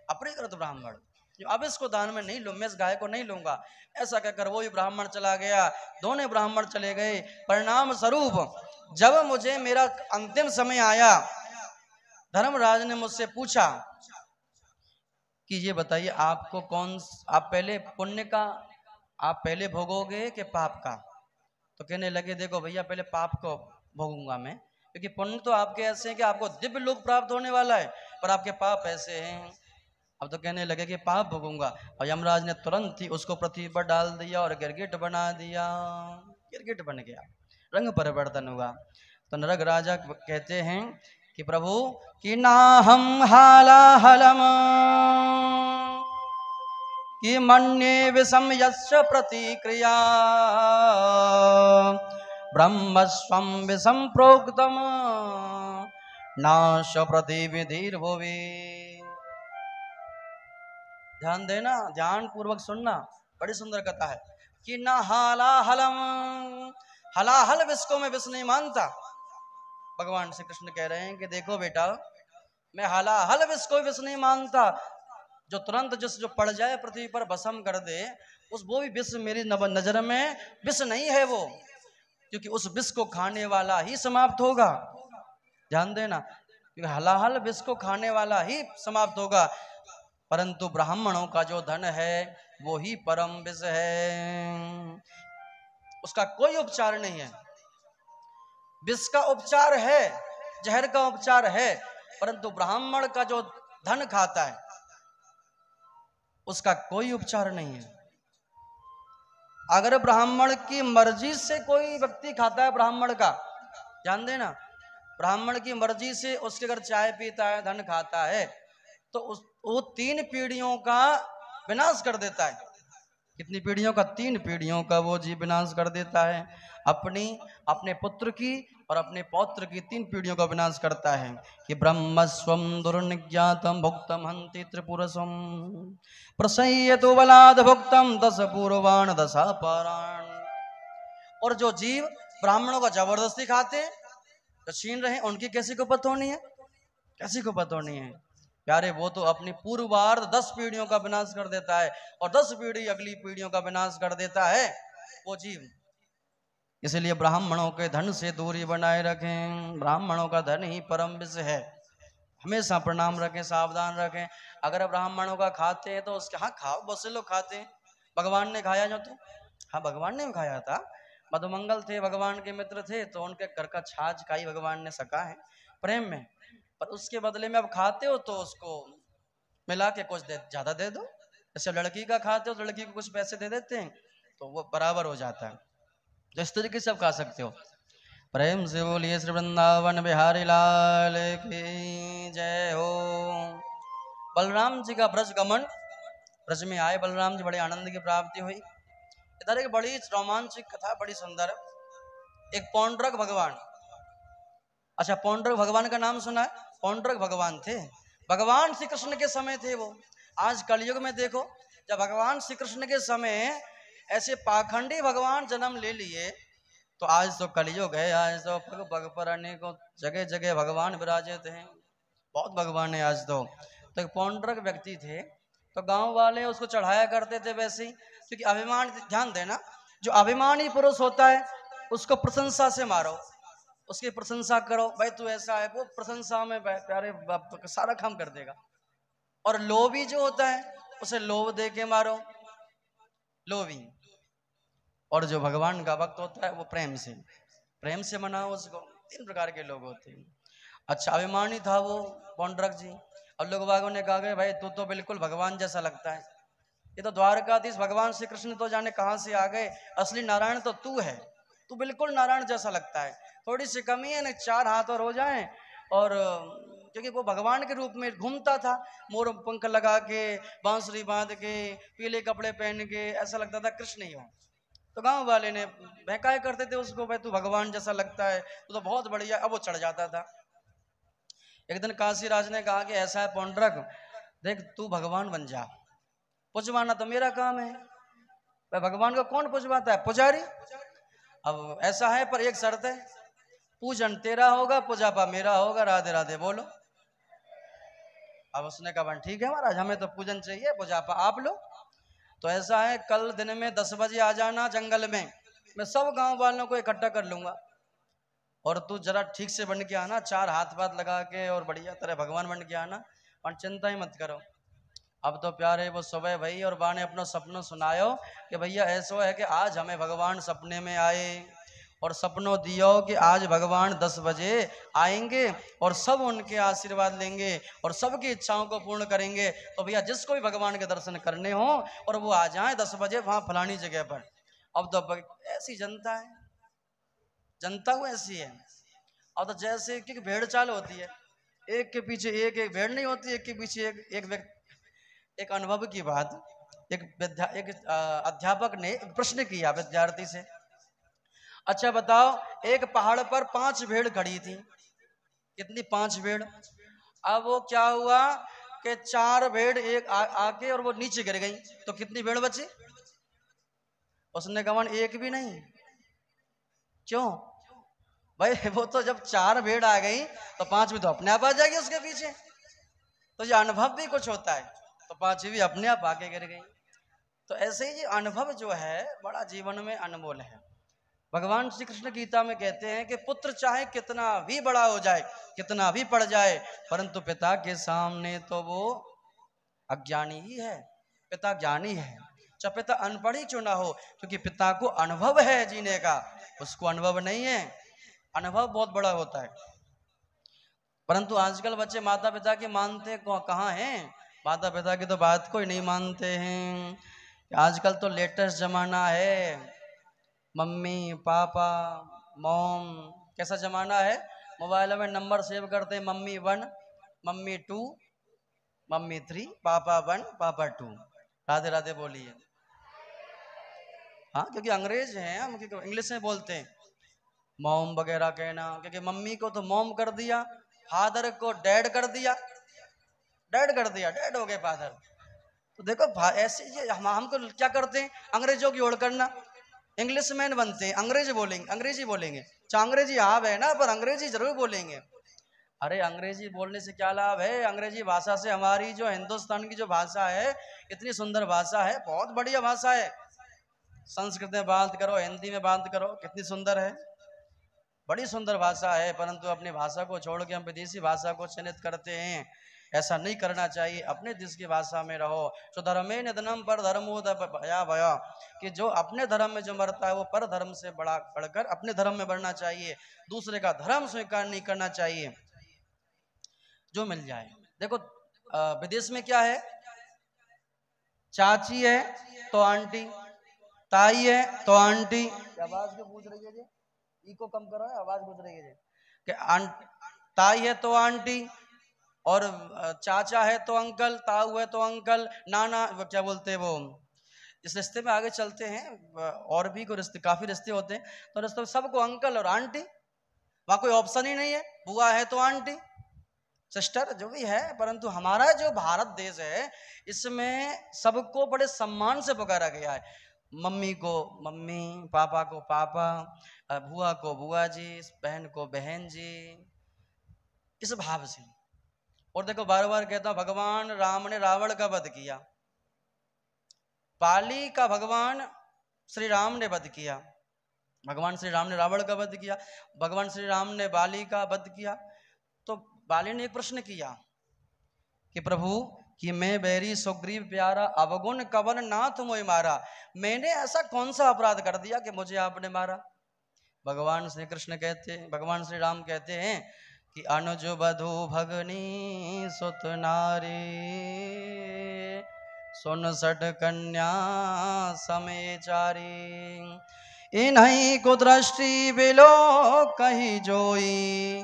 Speaker 1: अपरिग्रहित ब्राह्मण, अब इसको दान में नहीं लूं, मैं इस गाय को नहीं लूंगा। ऐसा कहकर वो ही ब्राह्मण चला गया, दोनों ब्राह्मण चले गए। परिणाम स्वरूप जब मुझे मेरा अंतिम समय आया, धर्मराज ने मुझसे पूछा कि ये बताइए आपको आप पहले पुण्य का आप पहले भोगोगे कि पाप का? तो कहने लगे देखो भैया पहले पाप को भोगूंगा मैं, क्योंकि पुण्य तो आपके ऐसे हैं कि आपको दिव्य लोक प्राप्त होने वाला है, पर आपके पाप ऐसे हैं। अब तो कहने लगे कि पाप भोगूंगा। और यमराज ने तुरंत ही उसको पृथ्वी पर डाल दिया और गिरगिट बना दिया। गिरगिट बन गया, रंग परिवर्तन हुआ। तो नरक राजा कहते हैं कि प्रभु कि ना हम हालाहलम कि मन्ये विषम यस्य प्रतिक्रिया ब्रह्मस्वं विषम प्रोक्तम नाश प्रतिविधिर्भुवि। ध्यान देना, ध्यान पूर्वक सुनना, बड़ी सुंदर कथा है। कि ना हालाहलम, हलाहल विष को मैं विष नहीं मानता। भगवान श्री कृष्ण कह रहे हैं कि देखो बेटा, मैं हलाहल विष को विष नहीं मानता। जो तुरंत जो पड़ जाए पृथ्वी पर भस्म कर दे, वो भी विष मेरी नजर में विष नहीं है वो, क्योंकि उस विष को खाने वाला ही समाप्त होगा। ध्यान देना, क्योंकि हलाहल विष को खाने वाला ही समाप्त होगा, परंतु ब्राह्मणों का जो धन है वो ही परम विष है, उसका कोई उपचार नहीं है। विष का उपचार है, जहर का उपचार है, परंतु ब्राह्मण का जो धन खाता है उसका कोई उपचार नहीं है। अगर ब्राह्मण की मर्जी से कोई व्यक्ति खाता है, ब्राह्मण का ध्यान देना, ब्राह्मण की मर्जी से उसके अगर चाय पीता है, धन खाता है, तो वो 3 पीढ़ियों का विनाश कर देता है। कितनी पीढ़ियों का? 3 पीढ़ियों का वो जी विनाश कर देता है। अपने पुत्र की और अपने पौत्र की 3 पीढ़ियों का विनाश करता है। कि ब्रह्मस्वम दुर्निज्ञातम भुक्तम हंति त्रिपुरसम प्रसय्यतु बलाद भुक्तम 10 पूर्वाण 10 पाराण। और जो जीव ब्राह्मणों का जबरदस्ती खाते हैं, तो छीन रहे हैं, उनकी कैसी कुपत होनी है, कैसी कुपत होनी है प्यारे। वो तो अपनी पूर्वार्ध 10 पीढ़ियों का विनाश कर देता है और 10 पीढ़ी अगली पीढ़ियों का विनाश कर देता है वो जीव। इसलिए ब्राह्मणों के धन से दूरी बनाए रखें, ब्राह्मणों का धन ही परम विष है। हमेशा प्रणाम रखें, सावधान रखें। अगर ब्राह्मणों का खाते हैं तो उसके हाँ खाओ, बहुत से लोग खाते हैं। भगवान ने खाया जो, तो हाँ भगवान ने भी खाया था। मधुमंगल थे, भगवान के मित्र थे, तो उनके घर का छाछ खाई भगवान ने सका है प्रेम में, पर उसके बदले में अब खाते हो तो उसको मिला के कुछ ज्यादा दे दो। जैसे लड़की का खाते हो तो लड़की को कुछ पैसे दे देते हैं तो वो बराबर हो जाता है। तो इस तरीके से आप खा सकते हो। प्रेम से बोलिए श्री वृंदावन बिहारी लाल की जय हो। बलराम जी का ब्रज गमन, ब्रज में आए बलराम जी, बड़े आनंद की प्राप्ति हुई। इधर एक बड़ी रोमांचक कथा, बड़ी सुंदर। एक पौंड्रक भगवान, अच्छा पौंड्रक भगवान का नाम सुना है? पौंड्रक भगवान थे, भगवान श्री कृष्ण के समय थे वो। आज कलयुग में देखो, जब भगवान श्री कृष्ण के समय ऐसे पाखंडी भगवान जन्म ले लिए, तो आज तो कलयुग है, आज तो पग पग पर अनेकों जगह जगह भगवान विराजित हैं, बहुत भगवान है आज तो। तो एक पौंड्रक व्यक्ति थे, तो गांव वाले उसको चढ़ाया करते थे वैसे ही, क्योंकि अभिमान, ध्यान देना, जो अभिमानी पुरुष होता है उसको प्रशंसा से मारो, उसकी प्रशंसा करो, भाई तू ऐसा है, वो प्रशंसा में प्यारे सारा काम कर देगा। और लोभी जो होता है उसे लोभ दे के मारो, लोभी। और जो भगवान का भक्त होता है वो प्रेम से मनाओ उसको। तीन प्रकार के लोग होते हैं। अच्छा अभिमानी था वो पौंड्रक जी, और लोग बागों ने कहा भाई तू तो बिल्कुल भगवान जैसा लगता है, ये तो द्वारकाधीश भगवान श्री कृष्ण तो जाने कहां से आ गए, असली नारायण तो तू है, तू बिल्कुल नारायण जैसा लगता है, थोड़ी सी कमी है ना, 4 हाथ और हो जाए। और क्योंकि वो भगवान के रूप में घूमता था, मोर पंख लगा के, बांसुरी बांध के, पीले कपड़े पहन के, ऐसा लगता था कृष्ण ही हो। तो गांव वाले ने बहकाए करते थे उसको, भाई तू भगवान जैसा लगता है, तू तो बहुत बढ़िया। अब वो चढ़ जाता था। एक दिन काशीराज ने कहा कि ऐसा है पौंड्रक, देख तू भगवान बन जा, पुजवाना तो मेरा काम है, भाई भगवान को कौन पुजवाता है? पुजारी। अब ऐसा है पर एक शर्त है, पूजन तेरा होगा, पुजापा मेरा होगा, राधे राधे बोलो। अब उसने कहा ठीक है महाराज, हमें तो पूजन चाहिए, पुजापा आप लो। तो ऐसा है, कल दिन में 10 बजे आ जाना जंगल में, मैं सब गांव वालों को इकट्ठा कर लूंगा, और तू जरा ठीक से बन के आना, 4 हाथ पाथ लगा के और बढ़िया तरह भगवान बन के आना, और चिंता ही मत करो। अब तो प्यारे वो सुबह भाई और बा ने अपना सपना सुनायो कि भैया ऐसा है कि आज हमें भगवान सपने में आए, और सपनों दियो कि आज भगवान 10 बजे आएंगे और सब उनके आशीर्वाद लेंगे और सबकी इच्छाओं को पूर्ण करेंगे। तो भैया जिसको भी भगवान के दर्शन करने हो और वो आ जाए 10 बजे वहां फलानी जगह पर। अब तो ऐसी जनता है, जनता वो ऐसी है। और तो जैसे कि भेड़ चाल होती है, एक के पीछे एक, एक भेड़ नहीं होती, एक के पीछे एक व्यक्ति। एक अनुभव की बात, एक अध्यापक ने एक प्रश्न किया विद्यार्थी से, अच्छा बताओ एक पहाड़ पर 5 भेड़ खड़ी थी, कितनी? 5 भेड़। अब वो क्या हुआ कि 4 भेड़ एक आके और वो नीचे गिर गई, तो कितनी भेड़ बची? उसने कहा एक भी नहीं। क्यों भाई? वो तो जब 4 भेड़ आ गई तो 5 भी तो अपने आप आ जाएगी उसके पीछे। तो ये अनुभव भी कुछ होता है, तो 5 भी अपने आप आके गिर गई। तो ऐसे ही ये अनुभव जो है बड़ा जीवन में अनमोल है। भगवान श्री कृष्ण गीता में कहते हैं कि पुत्र चाहे कितना भी बड़ा हो जाए, कितना भी पड़ जाए, परंतु पिता के सामने तो वो अज्ञानी ही है, पिता ज्ञानी है। चाहे पिता अनपढ़ ही क्यों ना हो, क्योंकि पिता को अनुभव है जीने का, उसको अनुभव नहीं है। अनुभव बहुत बड़ा होता है। परंतु आजकल बच्चे माता पिता की मानते कहाँ हैं? माता पिता की तो बात कोई नहीं मानते हैं। आजकल तो लेटेस्ट जमाना है, मम्मी पापा मॉम, कैसा जमाना है। मोबाइल में नंबर सेव करते हैं, मम्मी 1, मम्मी 2, मम्मी 3, पापा 1, पापा 2। राधे राधे बोलिए। हाँ क्योंकि अंग्रेज हैं हम, इंग्लिश में बोलते हैं मॉम वगैरह कहना, क्योंकि मम्मी को तो मॉम कर दिया, फादर को डैड कर दिया, डैड हो गए फादर। तो देखो ऐसे हमको क्या करते हैं, अंग्रेजों की ओर करना, इंग्लिश मैन बनते हैं, अंग्रेजी बोलेंगे, चाहे अंग्रेजी आप है ना, पर अंग्रेजी जरूर बोलेंगे। अरे अंग्रेजी बोलने से क्या लाभ है? अंग्रेजी भाषा से हमारी जो हिंदुस्तान की जो भाषा है, इतनी सुंदर भाषा है, बहुत बढ़िया भाषा है। संस्कृत में बात करो, हिंदी में बात करो, कितनी सुंदर है, बड़ी सुंदर भाषा है। परंतु अपनी भाषा को छोड़ के हम विदेशी भाषा को चयनित करते हैं, ऐसा नहीं करना चाहिए। अपने देश की भाषा में रहो। तो धर्मे निधनम पर धर्मो भया भया, कि जो अपने धर्म में जो मरता है वो पर धर्म से बढ़कर अपने धर्म में बढ़ना चाहिए, दूसरे का धर्म स्वीकार नहीं करना चाहिए, जो मिल जाए। देखो विदेश में क्या है, चाची है तो आंटी, ताई है तो आंटी। आवाज क्यों पूछ रही है जी? इको कम करो, आवाज गुजर रही है कि ताई है तो आंटी, और चाचा है तो अंकल, ताऊ है तो अंकल, नाना क्या बोलते हैं वो। इस रिश्ते में आगे चलते हैं और भी कोई रिश्ते, काफी रिश्ते होते हैं, तो रिश्ते में सबको अंकल और आंटी, वहां कोई ऑप्शन ही नहीं है। बुआ है तो आंटी, सिस्टर जो भी है, परंतु हमारा जो भारत देश है इसमें सबको बड़े सम्मान से पुकारा गया है। मम्मी को मम्मी, पापा को पापा, बुआ को बुआ जी, बहन को बहन जी, इस भाव से। और देखो बार बार कहता हूं, भगवान राम ने रावण का वध किया, बाली का भगवान श्री राम ने वध किया, भगवान श्री राम ने रावण का वध किया, भगवान श्री राम ने बाली का वध किया। तो बाली ने एक प्रश्न किया कि प्रभु कि मैं बैरी सुग्रीव प्यारा, अवगुण कवन नाथ मोहि मारा, मैंने ऐसा कौन सा अपराध कर दिया कि मुझे आपने मारा। भगवान श्री कृष्ण कहते, भगवान श्री राम कहते हैं कि अनुज बधु भगनी सुत नारी, सुन सठ कन्या समय चारी, इन्हीं को दृष्टि बिलो कही जोई,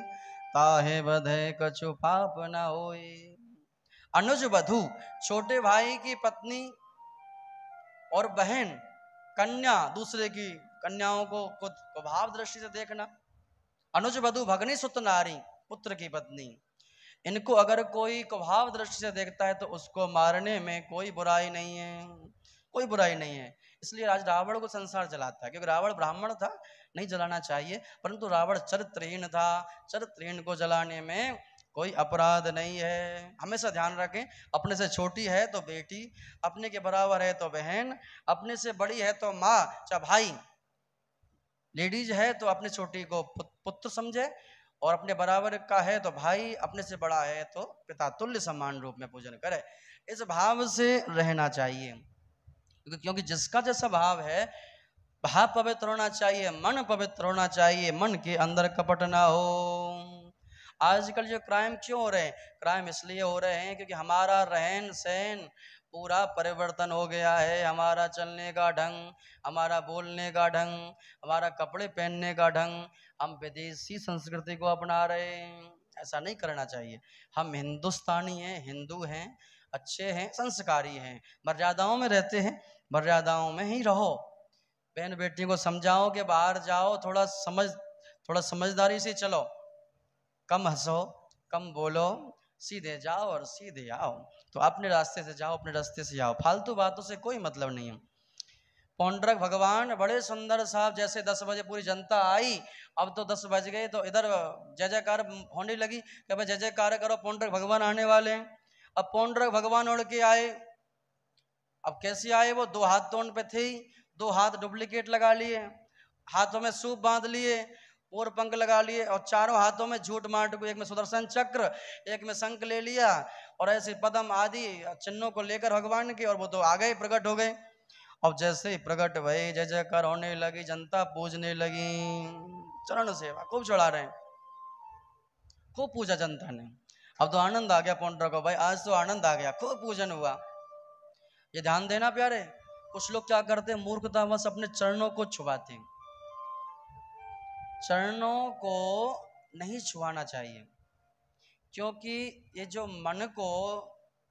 Speaker 1: ताहे बधे कछु पाप न होई। अनुज वधु, छोटे भाई की पत्नी और बहन, कन्या, दूसरे की कन्याओं को भाव दृष्टि से देखना। अनुज वधु भगनी सुत नारी, पुत्र की पत्नी, इनको अगर कोई कुभाव दृष्टि से देखता है तो उसको मारने में कोई बुराई नहीं है, कोई बुराई नहीं है। इसलिए आज रावण को संसार जलाता है, क्योंकि रावण ब्राह्मण था, नहीं जलाना चाहिए, परंतु रावण चरित्रहीन था, चरित्रहीन को जलाने में कोई अपराध नहीं है। हमेशा ध्यान रखें, अपने से छोटी है तो बेटी, अपने के बराबर है तो बहन, अपने से बड़ी है तो माँ, चाहे भाई, लेडीज है तो अपने छोटी को पुत्र समझे, और अपने बराबर का है तो भाई, अपने से बड़ा है तो पिता तुल्य सम्मान रूप में पूजन करे। इस भाव से रहना चाहिए, क्योंकि जिसका जैसा भाव है, भाव पवित्र होना चाहिए, मन पवित्र होना चाहिए, मन के अंदर कपट ना हो। आजकल जो क्राइम क्यों हो रहे हैं, क्राइम इसलिए हो रहे हैं क्योंकि हमारा रहन सहन पूरा परिवर्तन हो गया है। हमारा चलने का ढंग, हमारा बोलने का ढंग, हमारा कपड़े पहनने का ढंग, हम विदेशी संस्कृति को अपना रहे हैं। ऐसा नहीं करना चाहिए। हम हिंदुस्तानी हैं, हिंदू हैं, अच्छे हैं, संस्कारी हैं, मर्यादाओं में रहते हैं, मर्यादाओं में ही रहो। बहन बेटी को समझाओ कि बाहर जाओ, थोड़ा समझदारी से चलो, कम हंसो, कम बोलो, सीधे जाओ और सीधे आओ। तो अपने रास्ते से जाओ, अपने रास्ते से आओ, फालतू बातों से कोई मतलब नहीं है। पौंड्रक भगवान बड़े सुंदर साहब, जैसे 10 बजे पूरी जनता आई, अब तो 10 बज गए तो इधर जय जयकार होने लगी कि भाई जय जयकार करो, पौंड्रक भगवान आने वाले हैं। अब पौंड्रक भगवान उड़ के आए। अब कैसे आए वो? 2 हाथ तो उन पे थे ही, 2 हाथ डुप्लीकेट लगा लिए, हाथों में सूप बांध लिए और पंख लगा लिए, और चारों हाथों में झूठ माट को, एक में सुदर्शन चक्र, एक में शंख ले लिया, और ऐसे पद्म आदि चिन्हों को लेकर भगवान के, और वो तो आ गए, प्रकट हो गए। अब जैसे ही प्रकट भई, जय जयकार होने लगी, जनता पूजने लगी, चरण सेवा खूब चढ़ा रहे हैं, खूब पूजा जनता ने। अब तो आनंद आ गया पौंड्रक को, भाई आज तो आनंद आ गया, खूब पूजन हुआ। ये ध्यान देना प्यारे, कुछ लोग क्या करते हैं, मूर्खतावश अपने चरणों को छुपाते हैं। चरणों को नहीं छुआना चाहिए, क्योंकि ये जो मन को,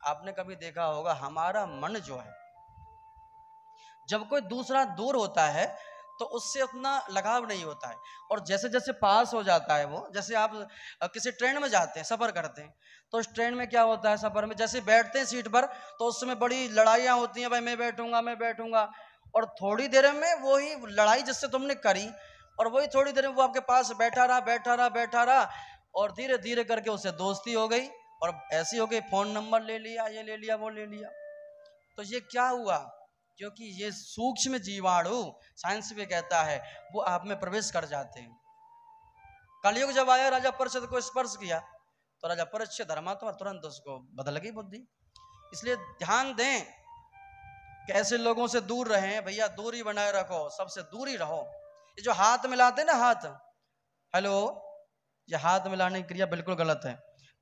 Speaker 1: आपने कभी देखा होगा, हमारा मन जो है, जब कोई दूसरा दूर होता है तो उससे उतना लगाव नहीं होता है, और जैसे जैसे पास हो जाता है वो, जैसे आप किसी ट्रेन में जाते हैं, सफर करते हैं, तो उस ट्रेन में क्या होता है, सफर में जैसे बैठते हैं सीट पर, तो उस समय बड़ी लड़ाइयाँ होती हैं, भाई मैं बैठूंगा, मैं बैठूंगा, और थोड़ी देर में वही लड़ाई जिससे तुमने करी, और वही थोड़ी देर में वो आपके पास बैठा रहा, बैठा रहा, बैठा रहा, और धीरे धीरे करके उससे दोस्ती हो गई, और ऐसी हो गई, फोन नंबर ले लिया, ये ले लिया, वो ले लिया। तो ये क्या हुआ? क्योंकि ये सूक्ष्म जीवाणु, साइंस भी कहता है, वो आप में प्रवेश कर जाते हैं। कलयुग जब आया, राजा परीक्षित को स्पर्श किया, तो राजा परीक्षित धर्मात्मा, तुरंत उसको बदल गई बुद्धि। इसलिए ध्यान दें कि ऐसे लोगों से दूर रहें भैया, दूरी बनाए रखो, सबसे दूरी रहो। ये जो हाथ मिलाते हैं ना, हाथ, हेलो, ये हाथ मिलाने की क्रिया बिल्कुल गलत है,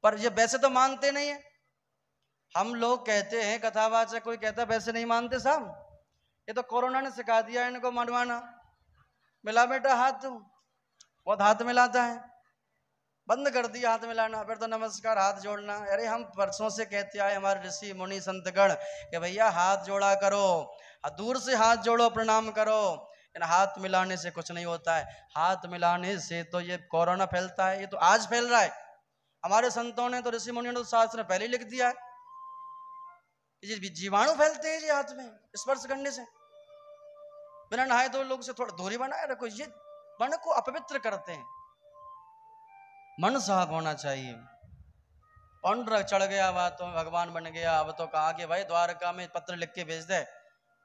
Speaker 1: पर ये वैसे तो मानते नहीं है। हम लोग कहते हैं, कथावाचक कोई कहता है वैसे नहीं मानते साहब, ये तो कोरोना ने सिखा दिया इनको मनवाना। मिला बेटा हाथ, बहुत हाथ मिलाता है, बंद कर दिया हाथ मिलाना। फिर तो नमस्कार, हाथ जोड़ना। अरे हम वर्षों से कहते आए हमारे ऋषि मुनि संतगण कि भैया हाथ जोड़ा करो, दूर से हाथ जोड़ो, प्रणाम करो। इन हाथ मिलाने से कुछ नहीं होता है। हाथ मिलाने से तो ये कोरोना फैलता है, ये तो आज फैल रहा है। हमारे संतों ने तो, ऋषि मुनियों ने तो शास्त्र में पहले ही लिख दिया है, ये जीवाणु फैलते हैं ये हाथ में स्पर्श करने से। बिना नहाए तो लोग से थोड़ा दूरी बनाए रखो, ये मन को अपवित्र करते हैं। मन साफ होना चाहिए। पांडुरंग चढ़ गया बातों में, भगवान बन गया। अब तो कहा कि भाई द्वारका में पत्र लिख के भेज दे।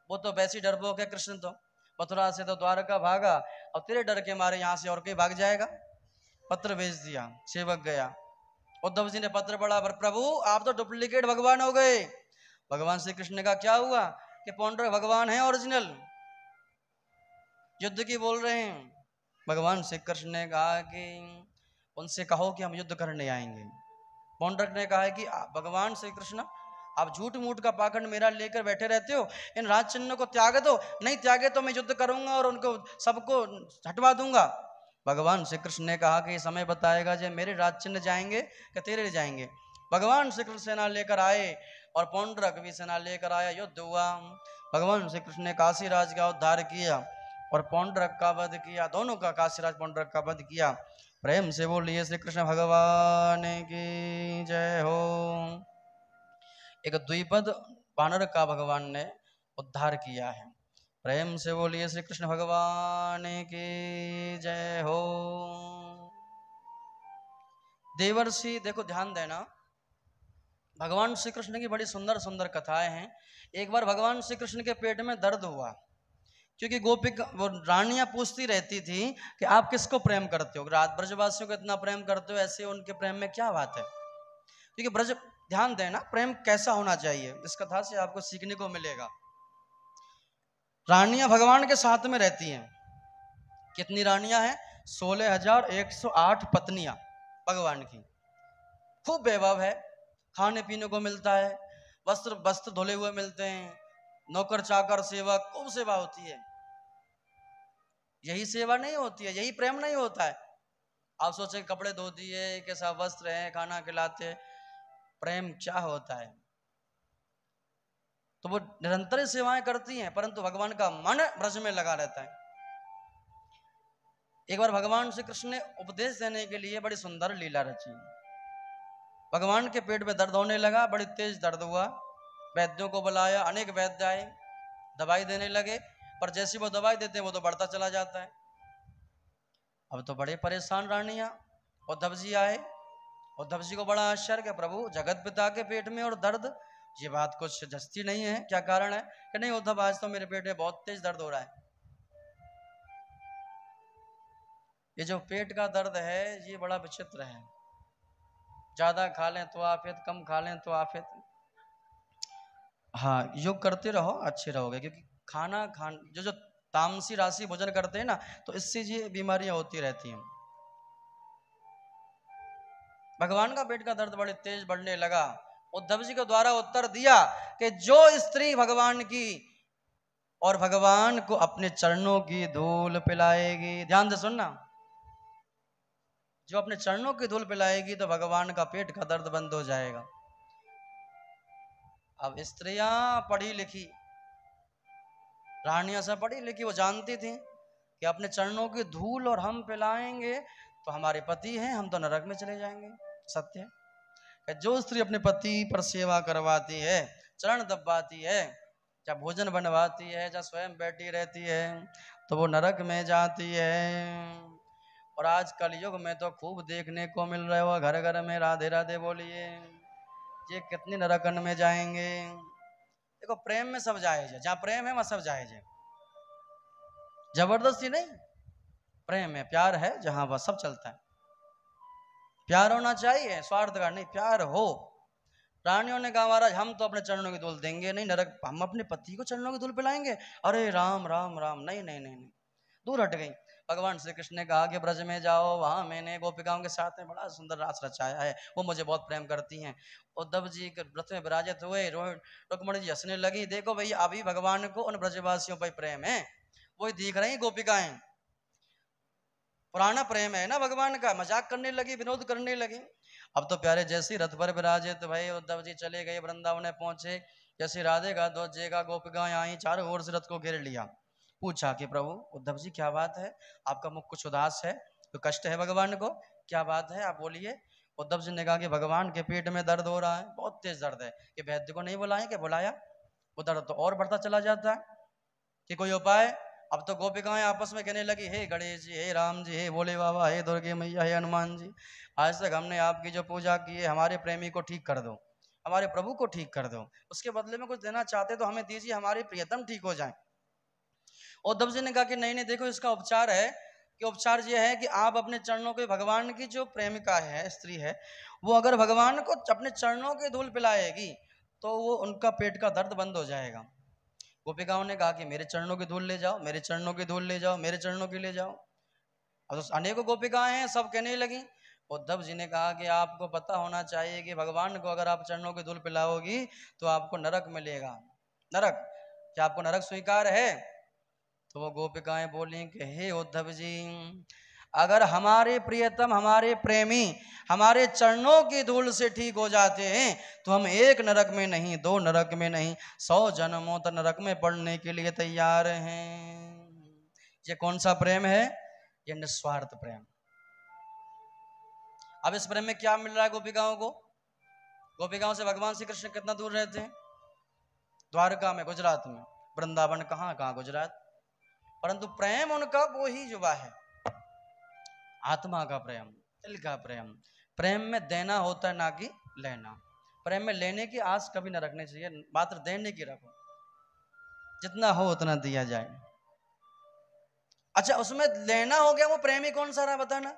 Speaker 1: वो तो वैसी डरपोक है कृष्ण, तो मथुरा से तो द्वारका भागा, और तेरे डर के मारे यहाँ से और कोई भाग जाएगा। पत्र भेज दिया, सेवक गया। उद्धव जी ने पत्र पढ़ा, प्रभु आप तो डुप्लीकेट भगवान हो गए। भगवान श्री कृष्ण का क्या हुआ कि पांडुरंग भगवान है ओरिजिनल, युद्ध की बोल रहे हैं। भगवान श्री कृष्ण ने कहा कि उनसे कहो कि हम युद्ध करने आएंगे। पांडुरंग ने कहा है कि भगवान श्री कृष्ण आप झूठ मूठ का पाखंड मेरा लेकर बैठे रहते हो, इन राज चिन्ह को त्याग दो, नहीं त्यागे तो मैं युद्ध करूंगा और उनको सबको हटवा दूंगा। भगवान श्री कृष्ण ने कहा कि समय बताएगा जब मेरे राज चिन्ह जाएंगे कि तेरे जाएंगे। भगवान श्री कृष्ण सेना लेकर आए और पांडुरंग भी सेना लेकर आया, युद्ध हुआ। भगवान श्री कृष्ण ने काशी राज का उद्धार किया और पांडुरंग का वध किया, दोनों का, काशीराज पांडुरंग का वध किया। प्रेम से बोलिए श्री कृष्ण भगवान की जय हो। एक द्विपद वानर का भगवान ने उद्धार किया है। प्रेम से बोलिए श्री कृष्ण भगवान की जय हो। देवर्षि, देखो ध्यान देना, भगवान श्री कृष्ण की बड़ी सुंदर सुंदर कथाएं हैं। एक बार भगवान श्री कृष्ण के पेट में दर्द हुआ, क्योंकि गोपिका वो रानियां पूछती रहती थी कि आप किसको प्रेम करते हो, रात ब्रजवासियों को इतना प्रेम करते हो, ऐसे उनके प्रेम में क्या बात है। क्योंकि ब्रज, ध्यान देना, प्रेम कैसा होना चाहिए इस कथा से आपको सीखने को मिलेगा। रानियां भगवान के साथ में रहती हैं। कितनी रानियां हैं? 16,108 पत्नियां भगवान की। खूब वैभव है, खाने पीने को मिलता है, वस्त्र वस्त्र धुले हुए मिलते हैं, नौकर चाकर सेवक, खूब सेवा होती है। यही सेवा नहीं होती है, यही प्रेम नहीं होता है। आप सोचे कपड़े धो दिए, कैसा वस्त्र है, खाना खिलाते, प्रेम क्या होता है। तो वो निरंतर सेवाएं करती हैं, परंतु भगवान का मन ब्रज में लगा रहता है। एक बार भगवान श्री कृष्ण ने उपदेश देने के लिए बड़ी सुंदर लीला रची। भगवान के पेट में दर्द होने लगा, बड़ी तेज दर्द हुआ। वैद्यों को बुलाया, अनेक वैद्य आए, दवाई देने लगे, पर जैसी वो दवाई देते हैं वो तो बढ़ता चला जाता है। अब तो बड़े परेशान रानियां। उद्धव जी आए, उद्धव जी को बड़ा आश्चर्य कि प्रभु जगत पिता के पेट में और दर्द, ये बात कुछ जस्ती नहीं है, क्या कारण है? कि नहीं उद्धव, आज तो मेरे पेट में बहुत तेज दर्द हो रहा है। ये जो पेट का दर्द है ये बड़ा विचित्र है, ज्यादा खा लें तो आफियत, कम खा लें तो आफियत। हाँ, योग करते रहो, अच्छे रहोगे। क्योंकि खाना जो तामसी राशि भोजन करते हैं ना, तो इससे ये बीमारियां होती रहती हैं। भगवान का पेट का दर्द बड़े तेज बढ़ने लगा। उद्धव जी के द्वारा उत्तर दिया कि जो स्त्री भगवान की और भगवान को अपने चरणों की धूल पिलाएगी, ध्यान से सुनना, जो अपने चरणों की धूल पिलाएगी तो भगवान का पेट का दर्द बंद हो जाएगा। अब स्त्रियां पढ़ी लिखी, रानियां सब पढ़ी लिखी, वो जानती थी कि अपने चरणों की धूल और हम पिलाएंगे तो हमारे पति हैं, हम तो नरक में चले जाएंगे। सत्य है कि जो स्त्री अपने पति पर सेवा करवाती है, चरण दबाती है, चाहे भोजन बनवाती है, चाहे स्वयं बैठी रहती है, तो वो नरक में जाती है। और आज कलयुग में तो खूब देखने को मिल रहा है, घर घर में राधे राधे बोलिए, ये कितनी नरकन में जाएंगे। देखो प्रेम में सब जायज है, जहाँ प्रेम है वहां सब जायज है, जबरदस्ती नहीं। प्रेम है, प्यार है, जहां वह सब चलता है। प्यार होना चाहिए, स्वार्थ का नहीं, प्यार हो। रानियों ने कहा महाराज हम तो अपने चरणों की धूल देंगे नहीं, नरक हम अपने पति को चरणों की धूल पिलाएंगे। अरे राम राम राम, नहीं नहीं नहीं नहीं, दूर हट गई। भगवान श्री कृष्ण ने कहा कि ब्रज में जाओ, वहां मैंने गोपिकाओं के साथ में बड़ा सुंदर रास रचाया है, वो मुझे बहुत प्रेम करती हैं। उद्धव जी के व्रत में विराजित हुए, रुक्मणी जी हंसने लगी, देखो भैया अभी भगवान को उन ब्रजवासियों पर प्रेम है, वही दिख रही गोपिकाएं। पुराना प्रेम है ना भगवान का, मजाक करने लगे, विनोद करने लगे। अब तो प्यारे जैसे ही रथ पर विराजे तो भाई उद्धव जी चले गए, वृंदावन में पहुंचे। जैसे राधे का ध्वजेगा गोपिकाएं आई, चारों ओर से रथ को घेर लिया। पूछा कि प्रभु उद्धव जी क्या बात है, आपका मुख कुछ उदास है, तो कष्ट है भगवान को, क्या बात है आप बोलिए। उद्धव जी ने कहा कि भगवान के पेट में दर्द हो रहा है, बहुत तेज दर्द है। कि वैद्य को नहीं बुलाया, कि बुलाया, वो दर्द तो और बढ़ता चला जाता है, कि कोई उपाय। अब तो गोपिकाएं आपस में कहने लगी, हे गणेश जी, हे राम जी, हे भोले बाबा, हे दुर्गे मैया, हे हनुमान जी, आज तक हमने आपकी जो पूजा की है, हमारे प्रेमी को ठीक कर दो, हमारे प्रभु को ठीक कर दो, उसके बदले में कुछ देना चाहते तो हमें दीजिए, हमारे प्रियतम ठीक हो जाए। उद्धव जी ने कहा कि नहीं नहीं, देखो इसका उपचार है, कि उपचार ये है कि आप अपने चरणों के, भगवान की जो प्रेमिका है, स्त्री है, वो अगर भगवान को अपने चरणों के धूल पिलाएगी तो वो उनका पेट का दर्द बंद हो जाएगा। गोपिकाओं ने कहा कि मेरे चरणों की धूल ले जाओ, मेरे चरणों की धूल ले जाओ, मेरे चरणों की ले जाओ। अब तो अनेकों गोपिकाएं हैं, सब कहने लगी। उद्धव जी ने कहा कि आपको पता होना चाहिए कि भगवान को अगर आप चरणों की धूल पिलाओगी तो आपको नरक मिलेगा। नरक, क्या आपको नरक स्वीकार है? तो वो गोपिकाएं बोली कि हे उद्धव जी, अगर हमारे प्रियतम, हमारे प्रेमी हमारे चरणों की धूल से ठीक हो जाते हैं तो हम एक नरक में नहीं, दो नरक में नहीं, 100 जन्मों तक नरक में पड़ने के लिए तैयार हैं। ये कौन सा प्रेम है? ये निस्वार्थ प्रेम। अब इस प्रेम में क्या मिल रहा है गोपिकाओं को? गोपिकाओं से भगवान श्री कृष्ण कितना दूर रहते हैं? द्वारका में, गुजरात में। वृंदावन कहाँ कहाँ, गुजरात। परंतु प्रेम उनका वो ही युवा है, आत्मा का प्रेम, दिल का प्रेम। प्रेम में देना होता है ना कि लेना। प्रेम में लेने की आस कभी ना रखनी चाहिए, मात्र देने की रखो, जितना हो उतना दिया जाए। अच्छा, उसमें लेना हो गया, वो प्रेमी कौन सा रहा बताना?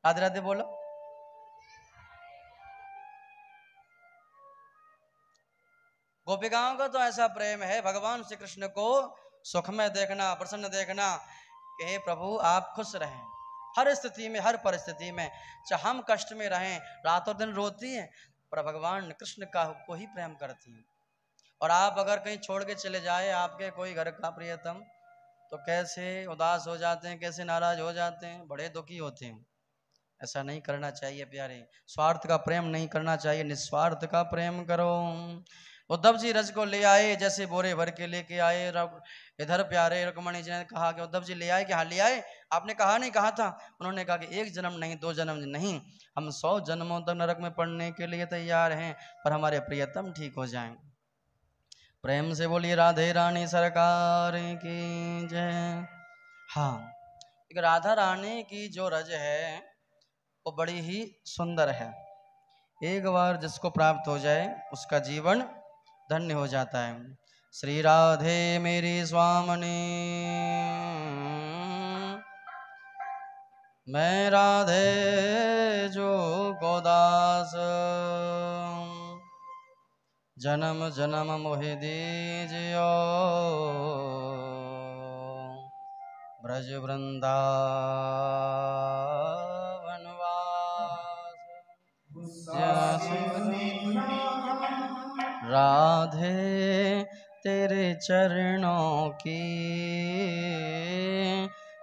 Speaker 1: राधे राधे बोलो। गोपिकाओं का तो ऐसा प्रेम है, भगवान श्री कृष्ण को सुख में देखना, प्रसन्न देखना, कि हे प्रभु आप खुश रहें हर स्थिति में, हर परिस्थिति में। चाहे हम कष्ट में रहें, रातों दिन रोती हैं, पर भगवान कृष्ण का को ही प्रेम करती हैं। और आप अगर कहीं छोड़ के चले जाए आपके कोई घर का प्रियतम, तो कैसे उदास हो जाते हैं, कैसे नाराज हो जाते हैं, बड़े दुखी होते हैं। ऐसा नहीं करना चाहिए प्यारे, स्वार्थ का प्रेम नहीं करना चाहिए, निस्वार्थ का प्रेम करो। उद्धव जी रज को ले आए, जैसे बोरे भर के लेके आए। इधर प्यारे रुक्मणी जी ने कहा कि उद्धव जी ले आए, कि हाँ ले आए, आपने कहा नहीं, कहा था। उन्होंने कहा कि 1 जन्म नहीं, 2 जन्म नहीं, हम 100 जन्मों तक नरक में पड़ने के लिए तैयार हैं, पर हमारे प्रियतम ठीक हो जाएं। प्रेम से बोलिए राधे रानी सरकार की जय। हाँ, एक राधा रानी की जो रज है वो बड़ी ही सुंदर है। एक बार जिसको प्राप्त हो जाए उसका जीवन धन्य हो जाता है। श्री राधे मेरी स्वामिनी, मैं राधे जो गोदास, जन्म जन्म मोहि दीजियो, ब्रज वृंदावन वास। राधे तेरे चरणों की,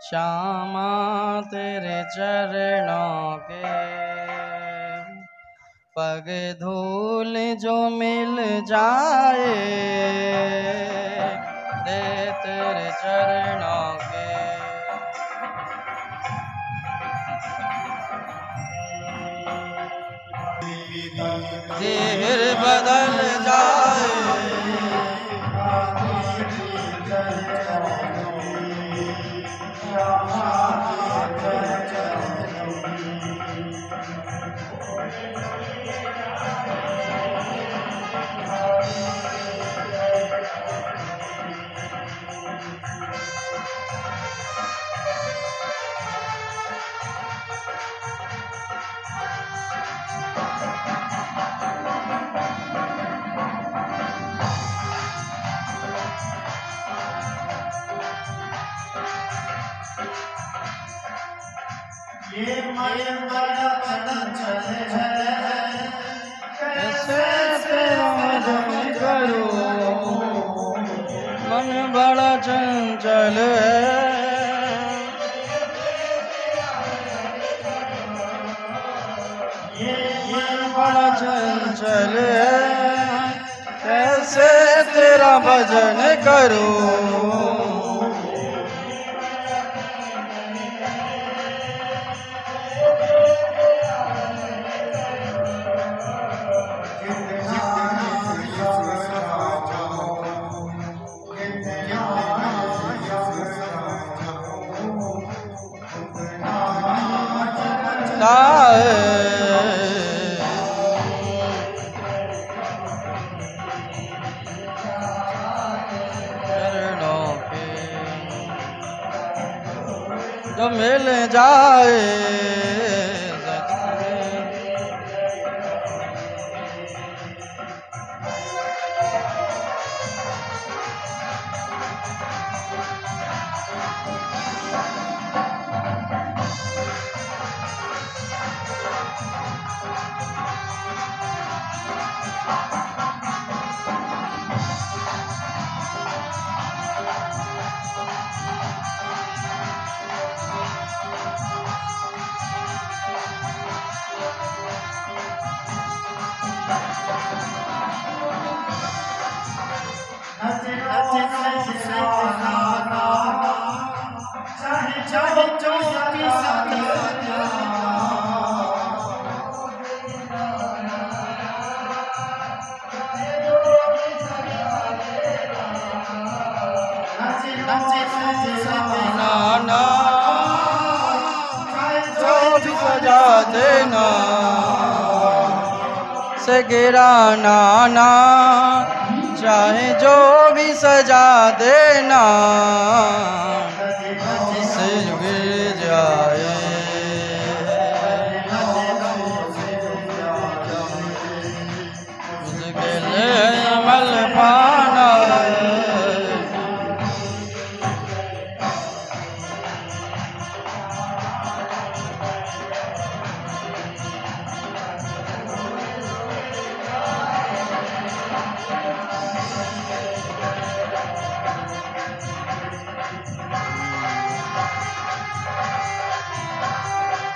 Speaker 1: श्यामा तेरे चरणों के, पग धूल जो मिल जाए, दे तेरे चरणों के। देर बदल जाए,
Speaker 2: ये मन बड़ा चंचल है,
Speaker 1: कैसे प्रेम करो, मन बड़ा चंचल है, चले कैसे तेरा भजन करूं। जो मिल जाए देना से गिराना ना चाहे जो भी सजा देना से गिर जाए मुश्किल अमल पाना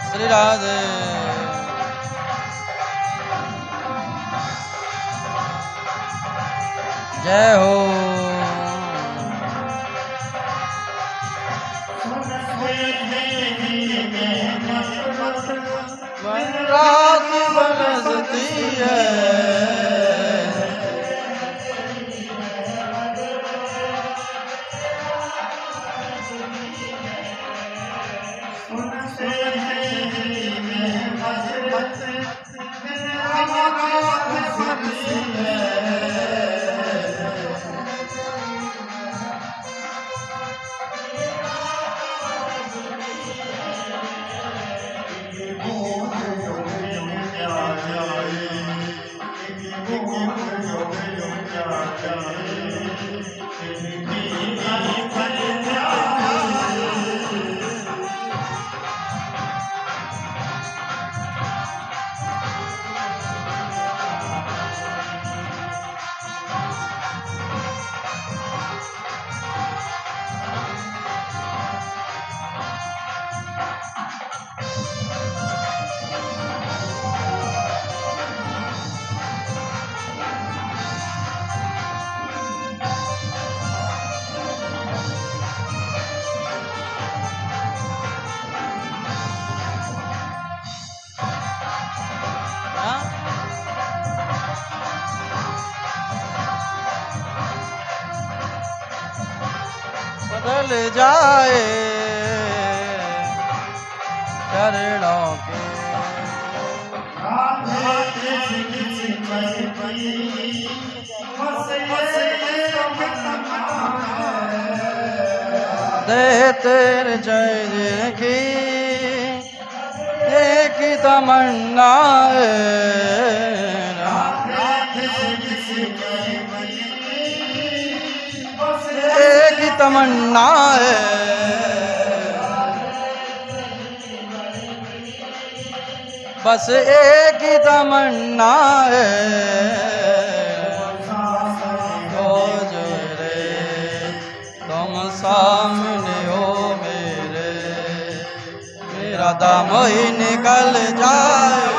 Speaker 1: श्री राधे जय हो। रात बरसती है बदल जाए चरणों के दे तेरे जय की एक तमन्ना एक तमन्ना है बस एक ही तमन्ना है हो जो रे तुम सामने हो मेरा दम ही निकल जाए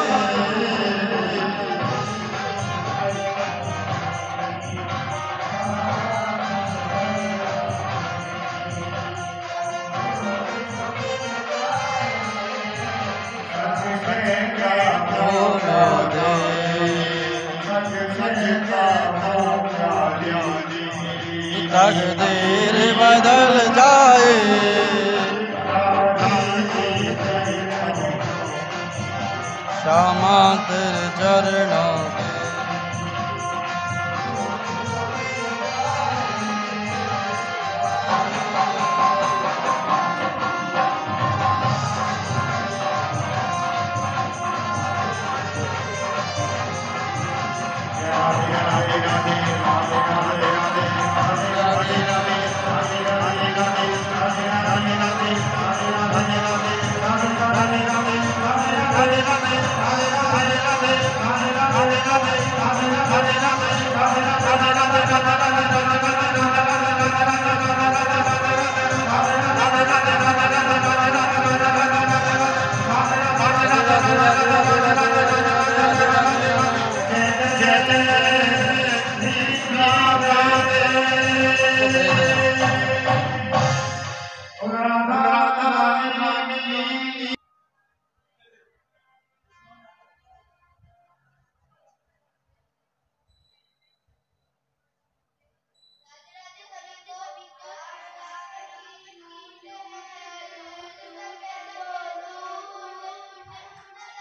Speaker 1: तकदीर बदल जाए। श्यामा तेरे चरणों के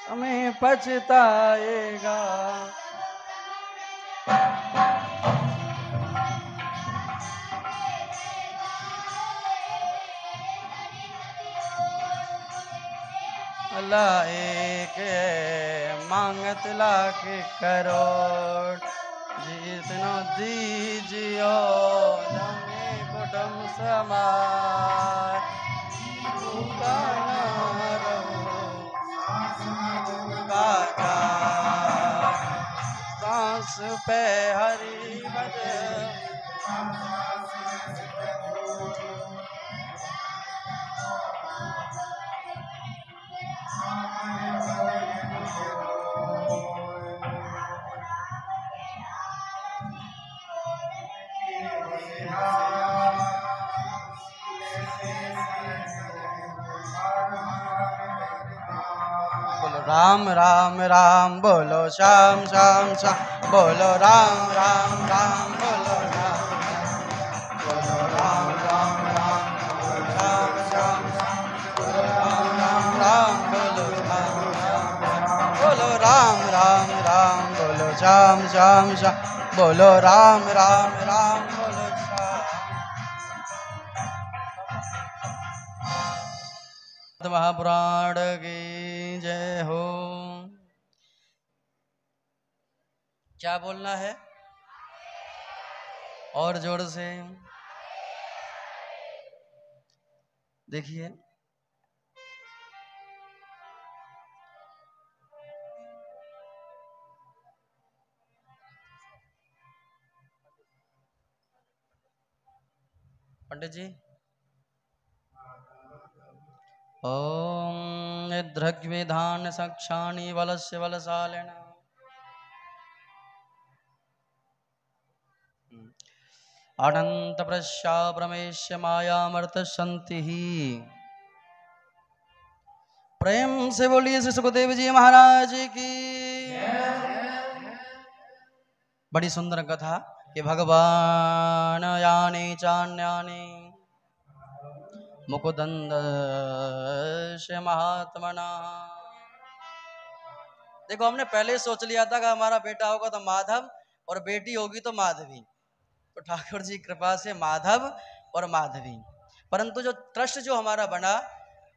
Speaker 1: हमें पछताएगा। अल्लाह एक है मांगत लाख करोड़, जितना दीजियो जमे कुटुम समाज, भूखा ना रहो बाजा, सांस पे हरी भजन। बोलो राम राम राम, बोलो श्याम श्याम श्याम, बोलो राम राम राम, बोलो राम बोलो राम राम राम, बोलो श्याम श्याम श्याम, बोलो राम राम राम, बोलो श्याम श्याम, बोलो राम राम राम, बोलो श्याम श्याम श्याम, बोलो राम राम राम, बोलो श्याम। महापुराण की जय हो। क्या बोलना है और जोर से देखिए। पंडित जी, ओम दृग्विधान सक्षाणी वलस्य वलसालिन अनंत प्रश्या प्रमेश्य मायामर्त संति ही। प्रेम से बोलिए श्री सुखदेव जी महाराज की। बड़ी सुंदर कथा कि भगवान यानी चान्यानी मुकुदंद महात्मना। देखो, हमने पहले ही सोच लिया था कि हमारा बेटा होगा तो माधव और बेटी होगी तो माधवी। तो ठाकुर जी कृपा से माधव और माधवी, परंतु जो ट्रस्ट जो हमारा बना,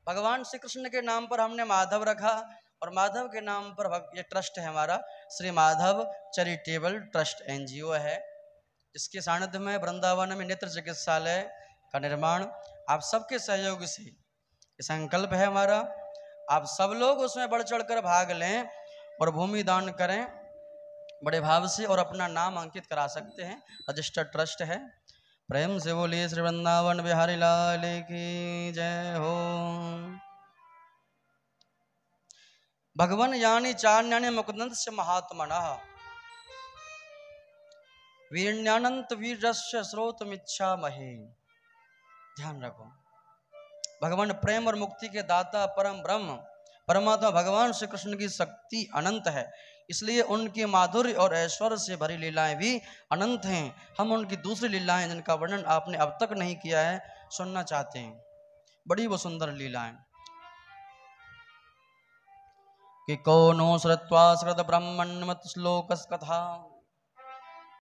Speaker 1: भगवान श्री कृष्ण के नाम पर हमने माधव रखा और माधव के नाम पर ये ट्रस्ट है हमारा Shri Madhav charitable trust NGO है, जिसके सानिध्य में वृंदावन में नेत्र चिकित्सालय का निर्माण आप सबके सहयोग से ये संकल्प है हमारा। आप सब लोग उसमें बढ़ चढ़कर भाग लें और भूमि दान करें बड़े भाव से, और अपना नाम अंकित करा सकते हैं। रजिस्टर्ड ट्रस्ट है। प्रेम से बोलिए श्री वृंदावन बिहारी लाल की जय हो। भगवान यानी चान्यानि मुकुंद से महात्मना वीर्यानंत वीरस्य स्रोतमिच्छा महे। ध्यान रखो, भगवान प्रेम और मुक्ति के दाता परम ब्रह्म परमात्मा भगवान श्री कृष्ण की शक्ति अनंत है। इसलिए उनकी माधुर्य और ऐश्वर्य से भरी लीलाएं भी अनंत हैं। हम उनकी दूसरी लीलाएं जिनका वर्णन आपने अब तक नहीं किया है सुनना चाहते हैं। बड़ी वो सुंदर लीलाएं कि कौनो श्रुत्वा श्रुत ब्रह्मण्मत श्लोकस कथा